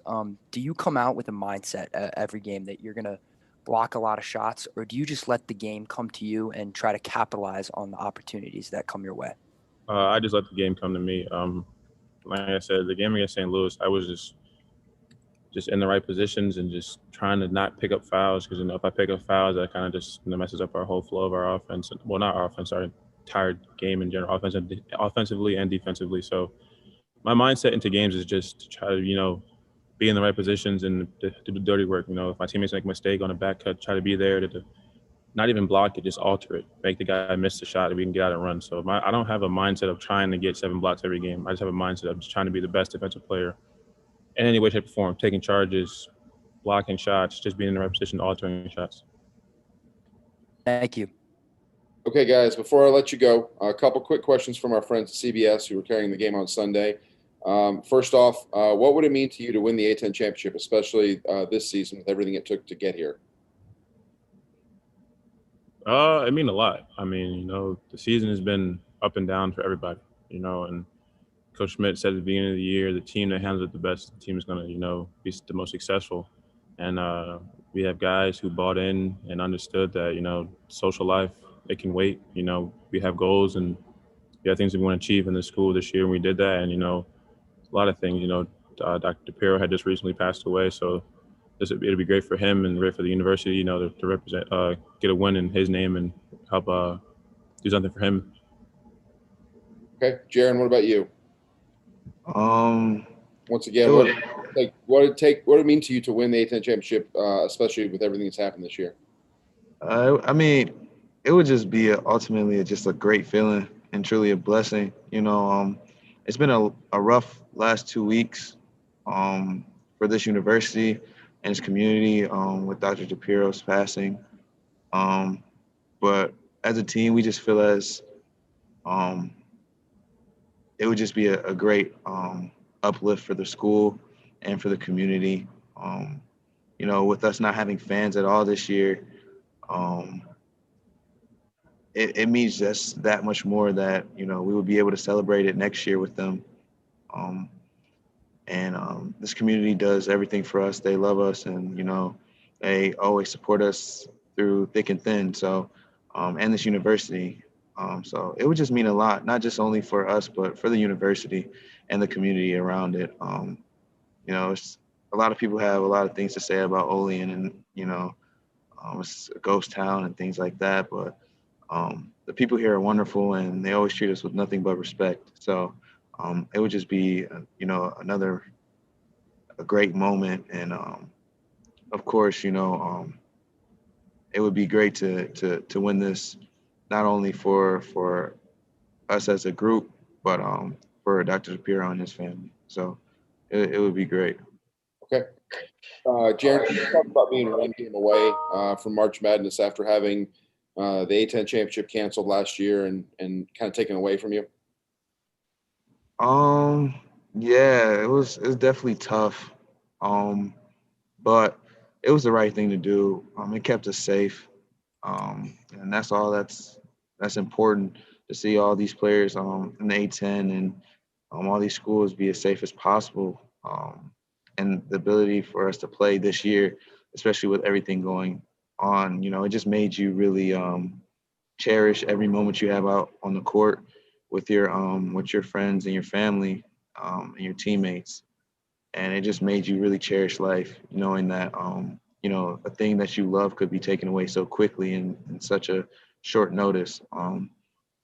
Do you come out with a mindset every game that you're going to block a lot of shots, or do you just let the game come to you and try to capitalize on the opportunities that come your way? I just let the game come to me. Like I said, the game against St. Louis, I was just in the right positions and just trying to not pick up fouls because if I pick up fouls, that kind of just messes up our whole flow of our offense. Well, not our offense, our entire game in general, offensively and defensively. So my mindset into games is just to try to be in the right positions and do the dirty work. If my teammates make a mistake on a back cut, try to be there to not even block it, just alter it, make the guy miss the shot, and we can get out and run. So I don't have a mindset of trying to get 7 blocks every game. I just have a mindset of just trying to be the best defensive player in any way, shape, or form, taking charges, blocking shots, just being in the right position, altering shots. Thank you. Okay, guys, before I let you go, a couple quick questions from our friends at CBS who were carrying the game on Sunday. First off, what would it mean to you to win the A10 championship, especially this season with everything it took to get here? It mean a lot. I mean, the season has been up and down for everybody, and Coach Schmidt said at the beginning of the year, the team that handles it the best, the team is going to, be the most successful. And we have guys who bought in and understood that, social life, it can wait. We have goals and we have things that we want to achieve in the school this year, and we did that. And, a lot of things, Dr. DePiro had just recently passed away, so it'll be great for him and great for the university, to represent, get a win in his name and help do something for him. Okay, Jaron, what about you? Once again, what it mean to you to win the A10 championship, especially with everything that's happened this year? I mean, it would just be ultimately just a great feeling and truly a blessing. It's been a rough last 2 weeks for this university and its community with Dr. DePiro's passing. But as a team, we just feel as it would just be a great uplift for the school and for the community. With us not having fans at all this year, it means just that much more that, we would be able to celebrate it next year with them. This community does everything for us. They love us and, they always support us through thick and thin. So, and this university. So it would just mean a lot, not just only for us, but for the university and the community around it. It's a lot of people have a lot of things to say about Olean and, it's a ghost town and things like that. But the people here are wonderful and they always treat us with nothing but respect. So it would just be, another a great moment. And of course, it would be great to win this, not only for us as a group, but for Dr. DePiro and his family. So it would be great. Okay. Jaron, can you talk about being one game away from March Madness after having the A10 championship canceled last year and kind of taken away from you? Yeah, it was definitely tough. But it was the right thing to do. It kept us safe. And that's all that's important, to see all these players in the A10 and all these schools be as safe as possible. and the ability for us to play this year, especially with everything going on, it just made you really cherish every moment you have out on the court with your friends and your family and your teammates. And it just made you really cherish life, knowing that a thing that you love could be taken away so quickly in such a short notice.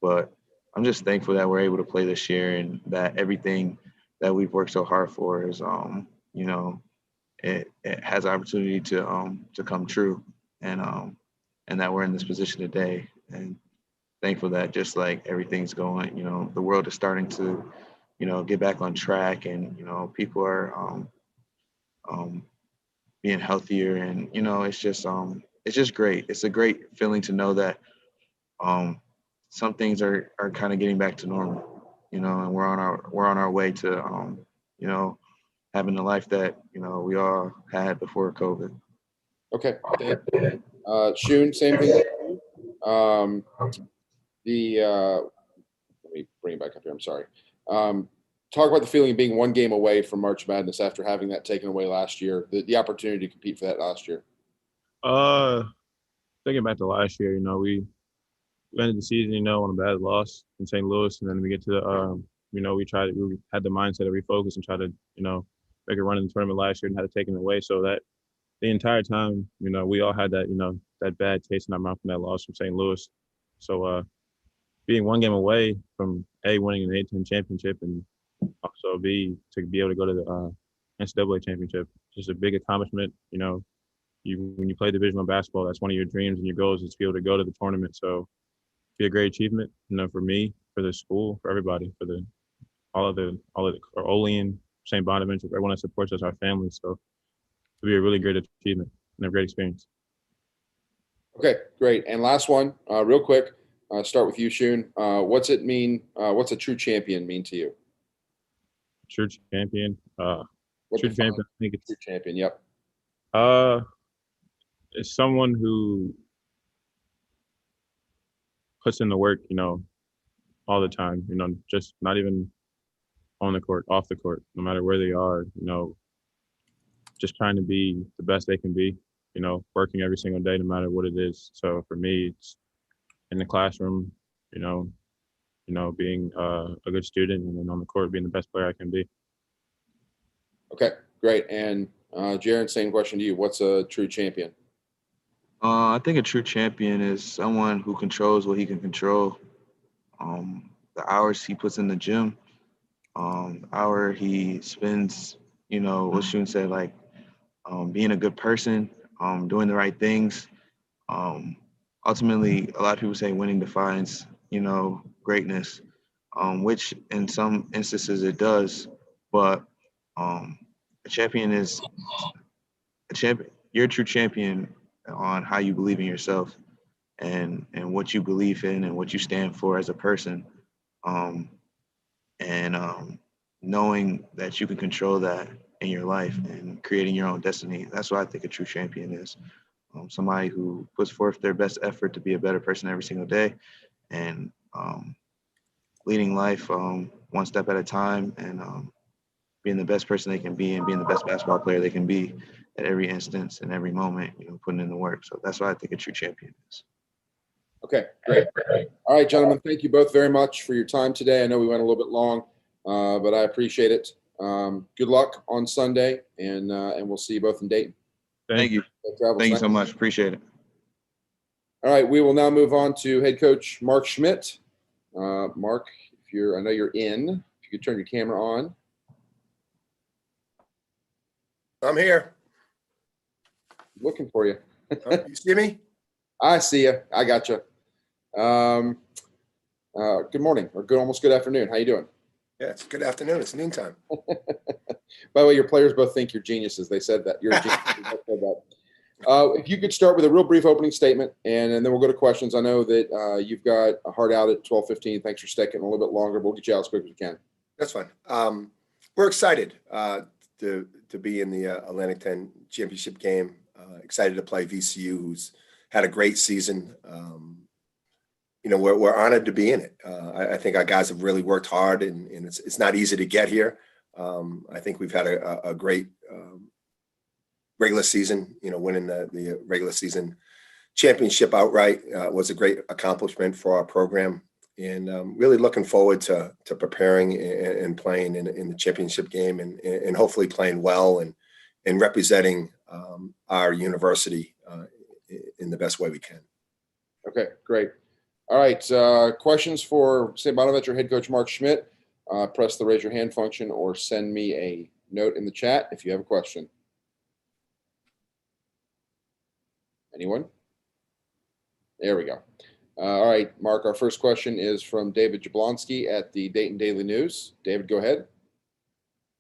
But I'm just thankful that we're able to play this year and that everything that we've worked so hard for is, it has the opportunity to come true, and that we're in this position today. And thankful that just like everything's going, the world is starting to, get back on track, and people are being healthier, and it's just great. It's a great feeling to know that some things are kind of getting back to normal, and we're on our way to having the life that we all had before COVID. Okay. Thank you. Shun, same thing. Let me bring it back up here. I'm sorry. Talk about the feeling of being one game away from March Madness after having that taken away last year, the opportunity to compete for that last year. Thinking back to last year, we ended the season, on a bad loss in St. Louis, and then we get to the, we had the mindset to refocus and try to, make a run in the tournament last year and had to take it away. So that the entire time, we all had that, that bad taste in our mouth from that loss from St. Louis. So being one game away from winning an A-10 championship and also to be able to go to the NCAA championship, just a big accomplishment. When you play divisional basketball, that's one of your dreams and your goals is to be able to go to the tournament. So be a great achievement, for me, for the school, for everybody, for all of the Olean, St. Bonaventure, everyone that supports us, our families. So it'll be a really great achievement and a great experience. Okay, great. And last one, real quick, start with you, Shun. What's it mean? What's a true champion mean to you? True champion. True champion. I think it's true champion. Yep. It's someone who puts in the work, all the time, just not even on the court, off the court, no matter where they are, just trying to be the best they can be, working every single day, no matter what it is. So for me, it's in the classroom, being a good student, and then on the court, being the best player I can be. Okay, great. And Jaron, same question to you. What's a true champion? I think a true champion is someone who controls what he can control. The hours he puts in the gym, the hour he spends, what Shun said, like being a good person, doing the right things. Ultimately, a lot of people say winning defines, greatness, which in some instances it does. But a champion is a champion. You're a true champion on how you believe in yourself and what you believe in and what you stand for as a person. Knowing that you can control that in your life and creating your own destiny. That's what I think a true champion is. Somebody who puts forth their best effort to be a better person every single day and leading life one step at a time and being the best person they can be and being the best basketball player they can be at every instance and every moment, putting in the work. So that's what I think a true champion is. Okay, great. All right, gentlemen, thank you both very much for your time today. I know we went a little bit long, but I appreciate it. Good luck on Sunday, and we'll see you both in Dayton. Thank you. Thank you so much. Appreciate it. All right, we will now move on to head coach Mark Schmidt. Mark, I know you're in. If you could turn your camera on. I'm here. Looking for you. You see me? I see you. I got you. Good morning, or almost good afternoon. How you doing? Yeah, it's good afternoon. It's noontime. By the way, your players both think you're geniuses. They said that. You're a genius. They said that. If you could start with a real brief opening statement, and then we'll go to questions. I know that you've got a hard out at 12:15. Thanks for sticking a little bit longer. We'll get you out as quick as we can. That's fine. We're excited to be in the Atlantic 10 championship game. Excited to play VCU, who's had a great season. We're honored to be in it. I think our guys have really worked hard, and it's not easy to get here. I think we've had a great regular season. Winning the regular season championship outright was a great accomplishment for our program, and really looking forward to preparing and playing in the championship game, and hopefully playing well and representing our university in the best way we can. Okay, great. All right, questions for St. Bonaventure head coach Mark Schmidt. Press the raise your hand function or send me a note in the chat if you have a question. Anyone? There we go. All right, Mark, our first question is from David Jablonski at the Dayton Daily News. David, go ahead.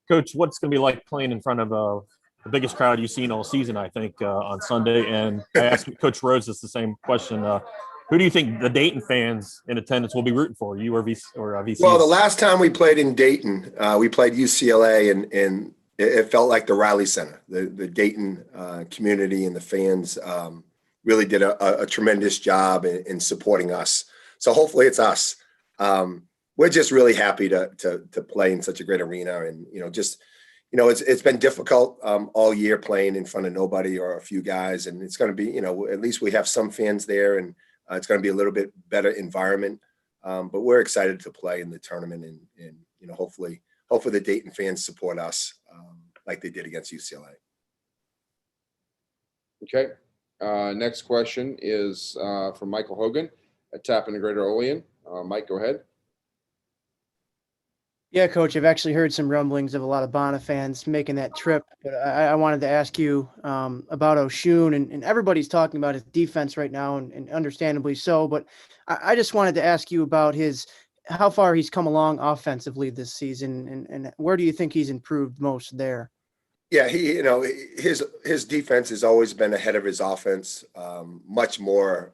Coach, what's going to be like playing in front of the biggest crowd you've seen all season, I think, on Sunday? And I asked Coach Rhodes this the same question. Who do you think the Dayton fans in attendance will be rooting for, you or VCU? Well, the last time we played in Dayton, we played UCLA, and it felt like the Riley Center. The Dayton community and the fans really did a tremendous job in supporting us. So hopefully it's us. We're just really happy to play in such a great arena, and it's been difficult all year playing in front of nobody or a few guys, and it's going to be at least we have some fans there, and it's going to be a little bit better environment. But we're excited to play in the tournament, and hopefully the Dayton fans support us like they did against UCLA. Okay. Next question is from Michael Hogan at Tappan and Greater Olean. Mike, go ahead. Yeah, Coach, I've actually heard some rumblings of a lot of Bona fans making that trip, but I wanted to ask you about Oshun, and everybody's talking about his defense right now, and understandably so, but I just wanted to ask you about how far he's come along offensively this season, and where do you think he's improved most there? Yeah, his defense has always been ahead of his offense, much more,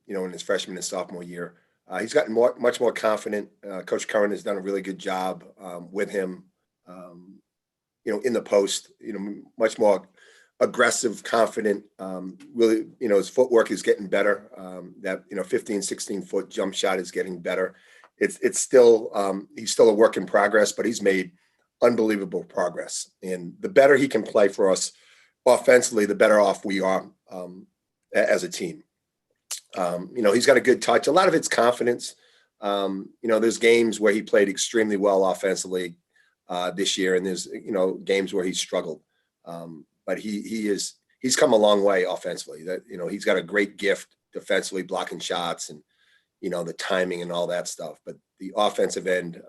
in his freshman and sophomore year. He's gotten much more confident. Coach Curran has done a really good job with him, in the post. Much more aggressive, confident. Really, his footwork is getting better. That 15, 16-foot jump shot is getting better. It's still he's still a work in progress, but he's made unbelievable progress. And the better he can play for us offensively, the better off we are as a team. He's got a good touch. A lot of it's confidence. There's games where he played extremely well offensively this year, and there's games where he struggled. But he's come a long way offensively. That he's got a great gift defensively, blocking shots and the timing and all that stuff. But the offensive end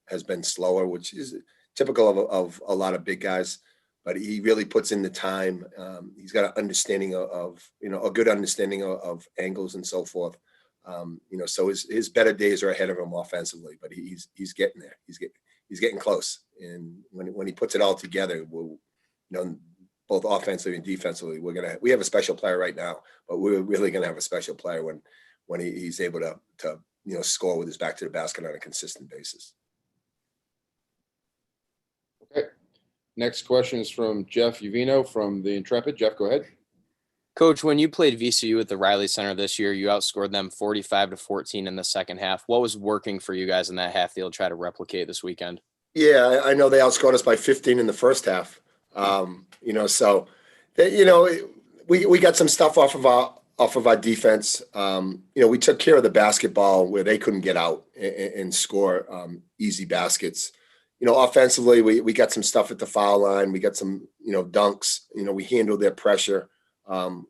has been slower, which is typical of a lot of big guys. But he really puts in the time. He's got an understanding of a good understanding of angles and so forth. So his better days are ahead of him offensively, but he's getting there. He's getting close. And when he puts it all together, both offensively and defensively, we have a special player right now, but we're really gonna have a special player when he's able to score with his back to the basket on a consistent basis. Okay. Next question is from Jeff Uvino from the Intrepid. Jeff, go ahead. Coach, when you played VCU at the Riley Center this year, you outscored them 45-14 in the second half. What was working for you guys in that half that you'll try to replicate this weekend? Yeah, I know they outscored us by 15 in the first half. So we got some stuff off of our defense. We took care of the basketball where they couldn't get out and score easy baskets. Offensively, we got some stuff at the foul line. We got some, dunks. We handled their pressure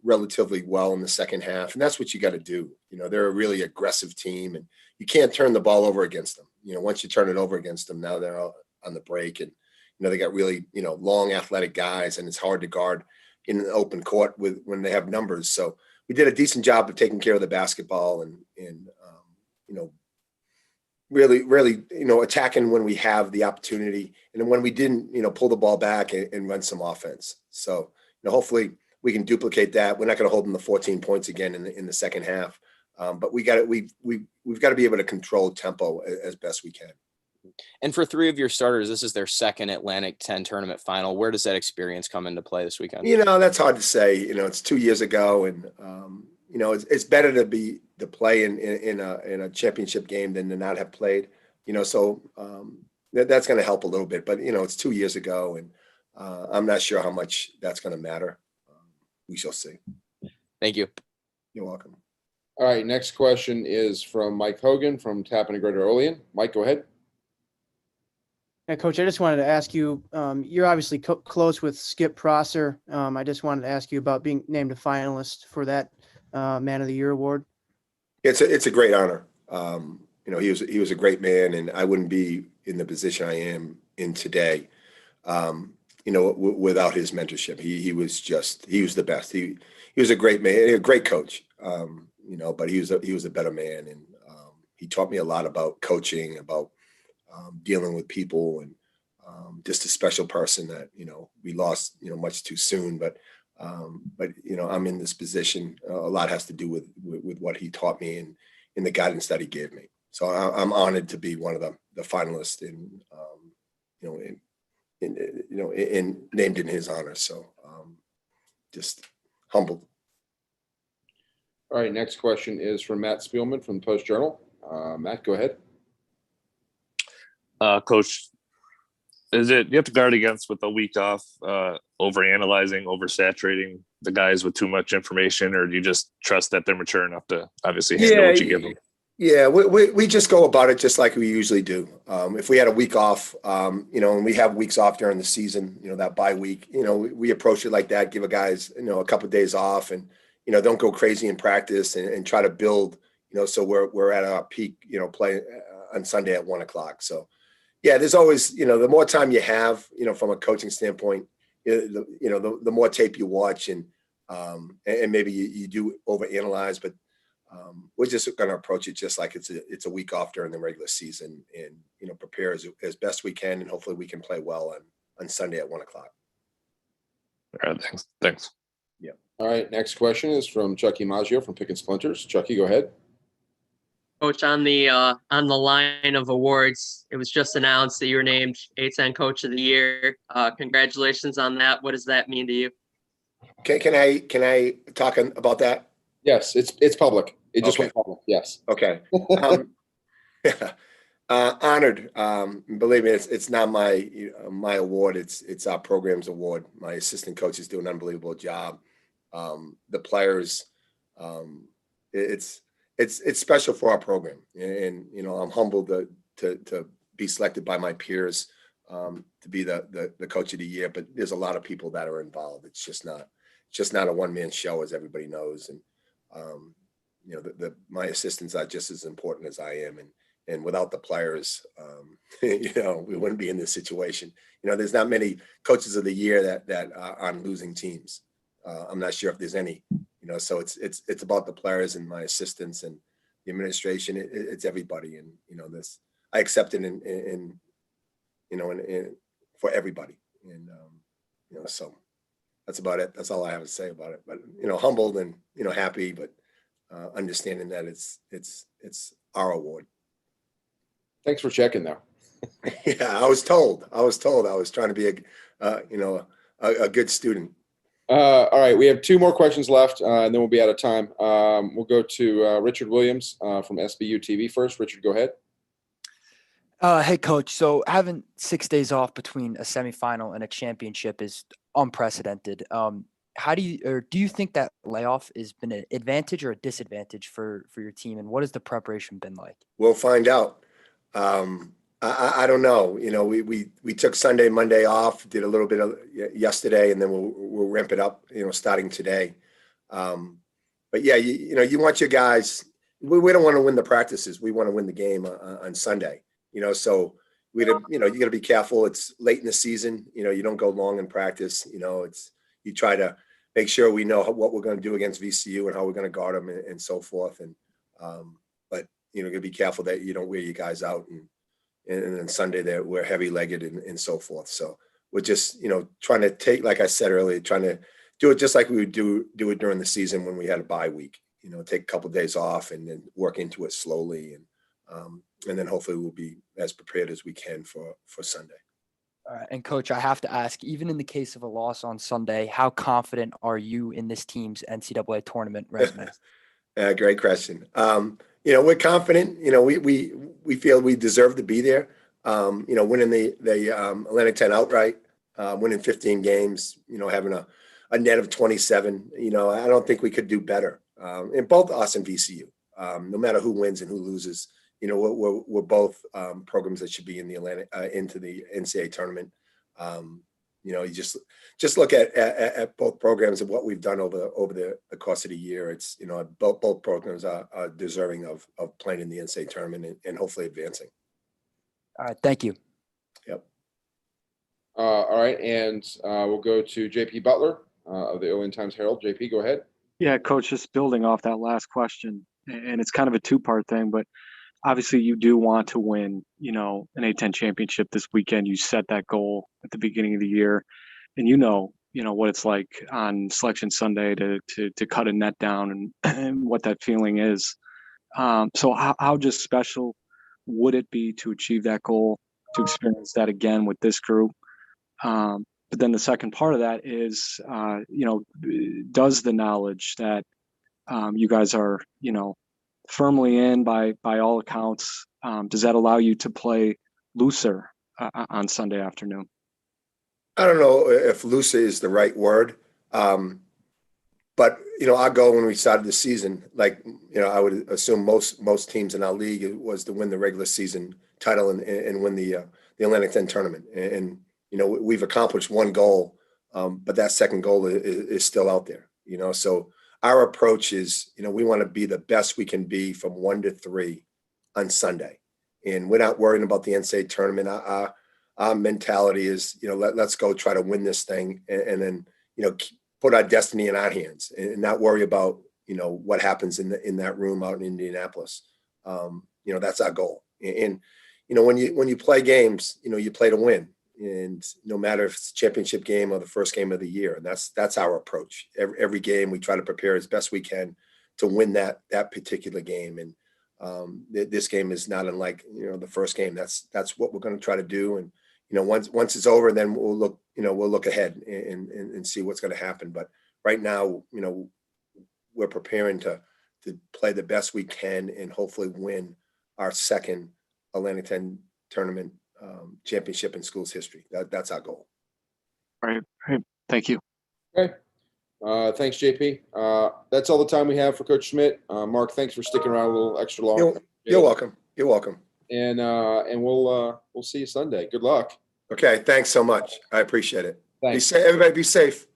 relatively well in the second half. And that's what you got to do. They're a really aggressive team, and you can't turn the ball over against them. Once you turn it over against them, now they're on the break, and, they got really, long athletic guys, and it's hard to guard in an open court when they have numbers. So we did a decent job of taking care of the basketball and really, attacking when we have the opportunity. And then when we didn't, pull the ball back and run some offense. So, hopefully we can duplicate that. We're not going to hold them to 14 points again in the second half. But we've got to be able to control tempo as best we can. And for three of your starters, this is their second Atlantic 10 tournament final. Where does that experience come into play this weekend? That's hard to say. It's 2 years ago, and it's better to play in a championship game than to not have played. So that's going to help a little bit. But it's 2 years ago, and I'm not sure how much that's going to matter. We shall see. Thank you. You're welcome. All right, next question is from Mike Hogan from Tappan and Greater Olean. Mike, go ahead. Yeah, Coach, I just wanted to ask you, you're obviously close with Skip Prosser. I just wanted to ask you about being named a finalist for that Man of the Year award. It's a great honor. He was a great man, and I wouldn't be in the position I am in today, without his mentorship. He was the best. He was a great man, a great coach. But he was a better man, and he taught me a lot about coaching, about dealing with people, and just a special person that we lost much too soon. But I'm in this position. A lot has to do with what he taught me and in the guidance that he gave me. So I'm honored to be one of the finalists in named in his honor. So just humbled. All right, next question is from Matt Spielman from the Post Journal. Matt, go ahead. Coach, is it you have to guard against with a week off, overanalyzing, oversaturating the guys with too much information, or do you just trust that they're mature enough to obviously handle what you give them? Yeah, we just go about it just like we usually do. If we had a week off, and we have weeks off during the season, that bye week, we approach it like that, give a guys, a couple of days off, and, don't go crazy in practice, and try to build, so we're at our peak, play on Sunday at 1:00. So, yeah, there's always, the more time you have, from a coaching standpoint, the more tape you watch, and maybe you do overanalyze, but we're just going to approach it just like it's a week off during the regular season, and prepare as best we can, and hopefully we can play well on Sunday at 1:00. All right, thanks. Yeah. All right, next question is from Chucky Maggio from Pick and Splinters. Chucky, go ahead. Coach, on the line of awards, it was just announced that you were named A-10 Coach of the Year. Congratulations on that. What does that mean to you? Can I talk about that? Yes, it's public. It just Okay. went public. Yes. Okay. Honored. Believe me, it's not my award. It's our program's award. My assistant coaches do an unbelievable job. The players, it's special for our program, and I'm humbled to be selected by my peers to be the coach of the year. But there's a lot of people that are involved. It's just not a one-man show, as everybody knows, and my assistants are just as important as I am, and without the players, we wouldn't be in this situation. There's not many coaches of the year that are on losing teams. I'm not sure if there's any. So it's about the players and my assistants and the administration. It's everybody, and this I accept it in for everybody, and so that's about it. That's all I have to say about it. But humbled and happy, but understanding that it's our award. Thanks for checking, though. Yeah, I was told I was trying to be a good student. All right, we have two more questions left, and then we'll be out of time. We'll go to Richard Williams from SBU TV first. Richard, go ahead. Hey, Coach. So having 6 days off between a semifinal and a championship is unprecedented. Do you think that layoff has been an advantage or a disadvantage for your team, and what has the preparation been like? We'll find out. I don't know. We took Sunday, Monday off, did a little bit of yesterday, and then we'll ramp it up, starting today. But yeah, you want your guys. We don't want to win the practices. We want to win the game on Sunday. So you got to be careful. It's late in the season. You don't go long in practice. You try to make sure we know what we're going to do against VCU and how we're going to guard them and so forth. And but got to be careful that you don't wear your guys out, and then Sunday that we're heavy-legged and so forth. So we're just trying to take, like I said earlier, trying to do it just like we would do it during the season when we had a bye week. Take a couple of days off and then work into it slowly, and then hopefully we'll be as prepared as we can for Sunday. All right. And Coach, I have to ask, even in the case of a loss on Sunday, how confident are you in this team's NCAA tournament resume? Great question. We're confident. We feel we deserve to be there. Winning the Atlantic 10 outright, winning 15 games, having a net of 27, I don't think we could do better. In both us and VCU, no matter who wins and who loses, we're both programs that should be in the into the NCAA tournament. You just look at both programs and what we've done over the course of the year. It's both programs are deserving of playing in the NCAA tournament and hopefully advancing. All right, thank you. Yep. All right, and we'll go to JP Butler of the Ilion Times-Herald. JP, go ahead. Yeah, Coach, just building off that last question, and it's kind of a two-part thing, but obviously you do want to win, an A10 championship this weekend. You set that goal at the beginning of the year, and what it's like on Selection Sunday to cut a net down and what that feeling is. So how just special would it be to achieve that goal, to experience that again with this group? But then the second part of that is, does the knowledge that you guys are, firmly in by all accounts, does that allow you to play looser on Sunday afternoon? I don't know if looser is the right word. But, our goal when we started the season, I would assume most teams in our league was to win the regular season title and win the Atlantic 10 tournament. And we've accomplished one goal, but that second goal is still out there, So our approach is, we want to be the best we can be from 1 to 3 on Sunday. And we're not worrying about the NCAA tournament. Our mentality is, let's go try to win this thing and then, put our destiny in our hands and not worry about, what happens in that room out in Indianapolis. That's our goal. And when you play games, you play to win. And no matter if it's a championship game or the first game of the year, and that's our approach. Every game we try to prepare as best we can to win that particular game. And this game is not unlike the first game. That's what we're going to try to do. And once it's over, then we'll look ahead and see what's going to happen. But right now, we're preparing to play the best we can and hopefully win our second Atlantic 10 tournament championship in school's history. That's our goal. Right. Thank you. Okay. Thanks, JP. That's all the time we have for Coach Schmidt. Mark, thanks for sticking around a little extra long. You're welcome. You're welcome. And we'll see you Sunday. Good luck. Okay. Thanks so much. I appreciate it. Thanks. Everybody be safe.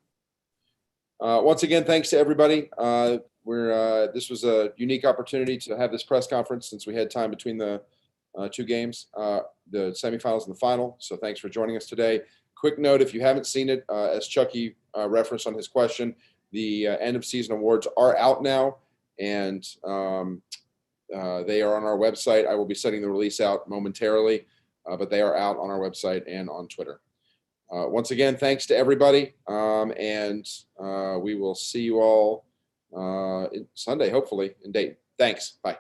Once again, thanks to everybody. This was a unique opportunity to have this press conference since we had time between the two games, the semifinals and the final. So thanks for joining us today. Quick note, if you haven't seen it, as Chucky referenced on his question, the end of season awards are out now, and they are on our website. I will be sending the release out momentarily, but they are out on our website and on Twitter. Once again, thanks to everybody, and we will see you all Sunday, hopefully, in Dayton. Thanks. Bye.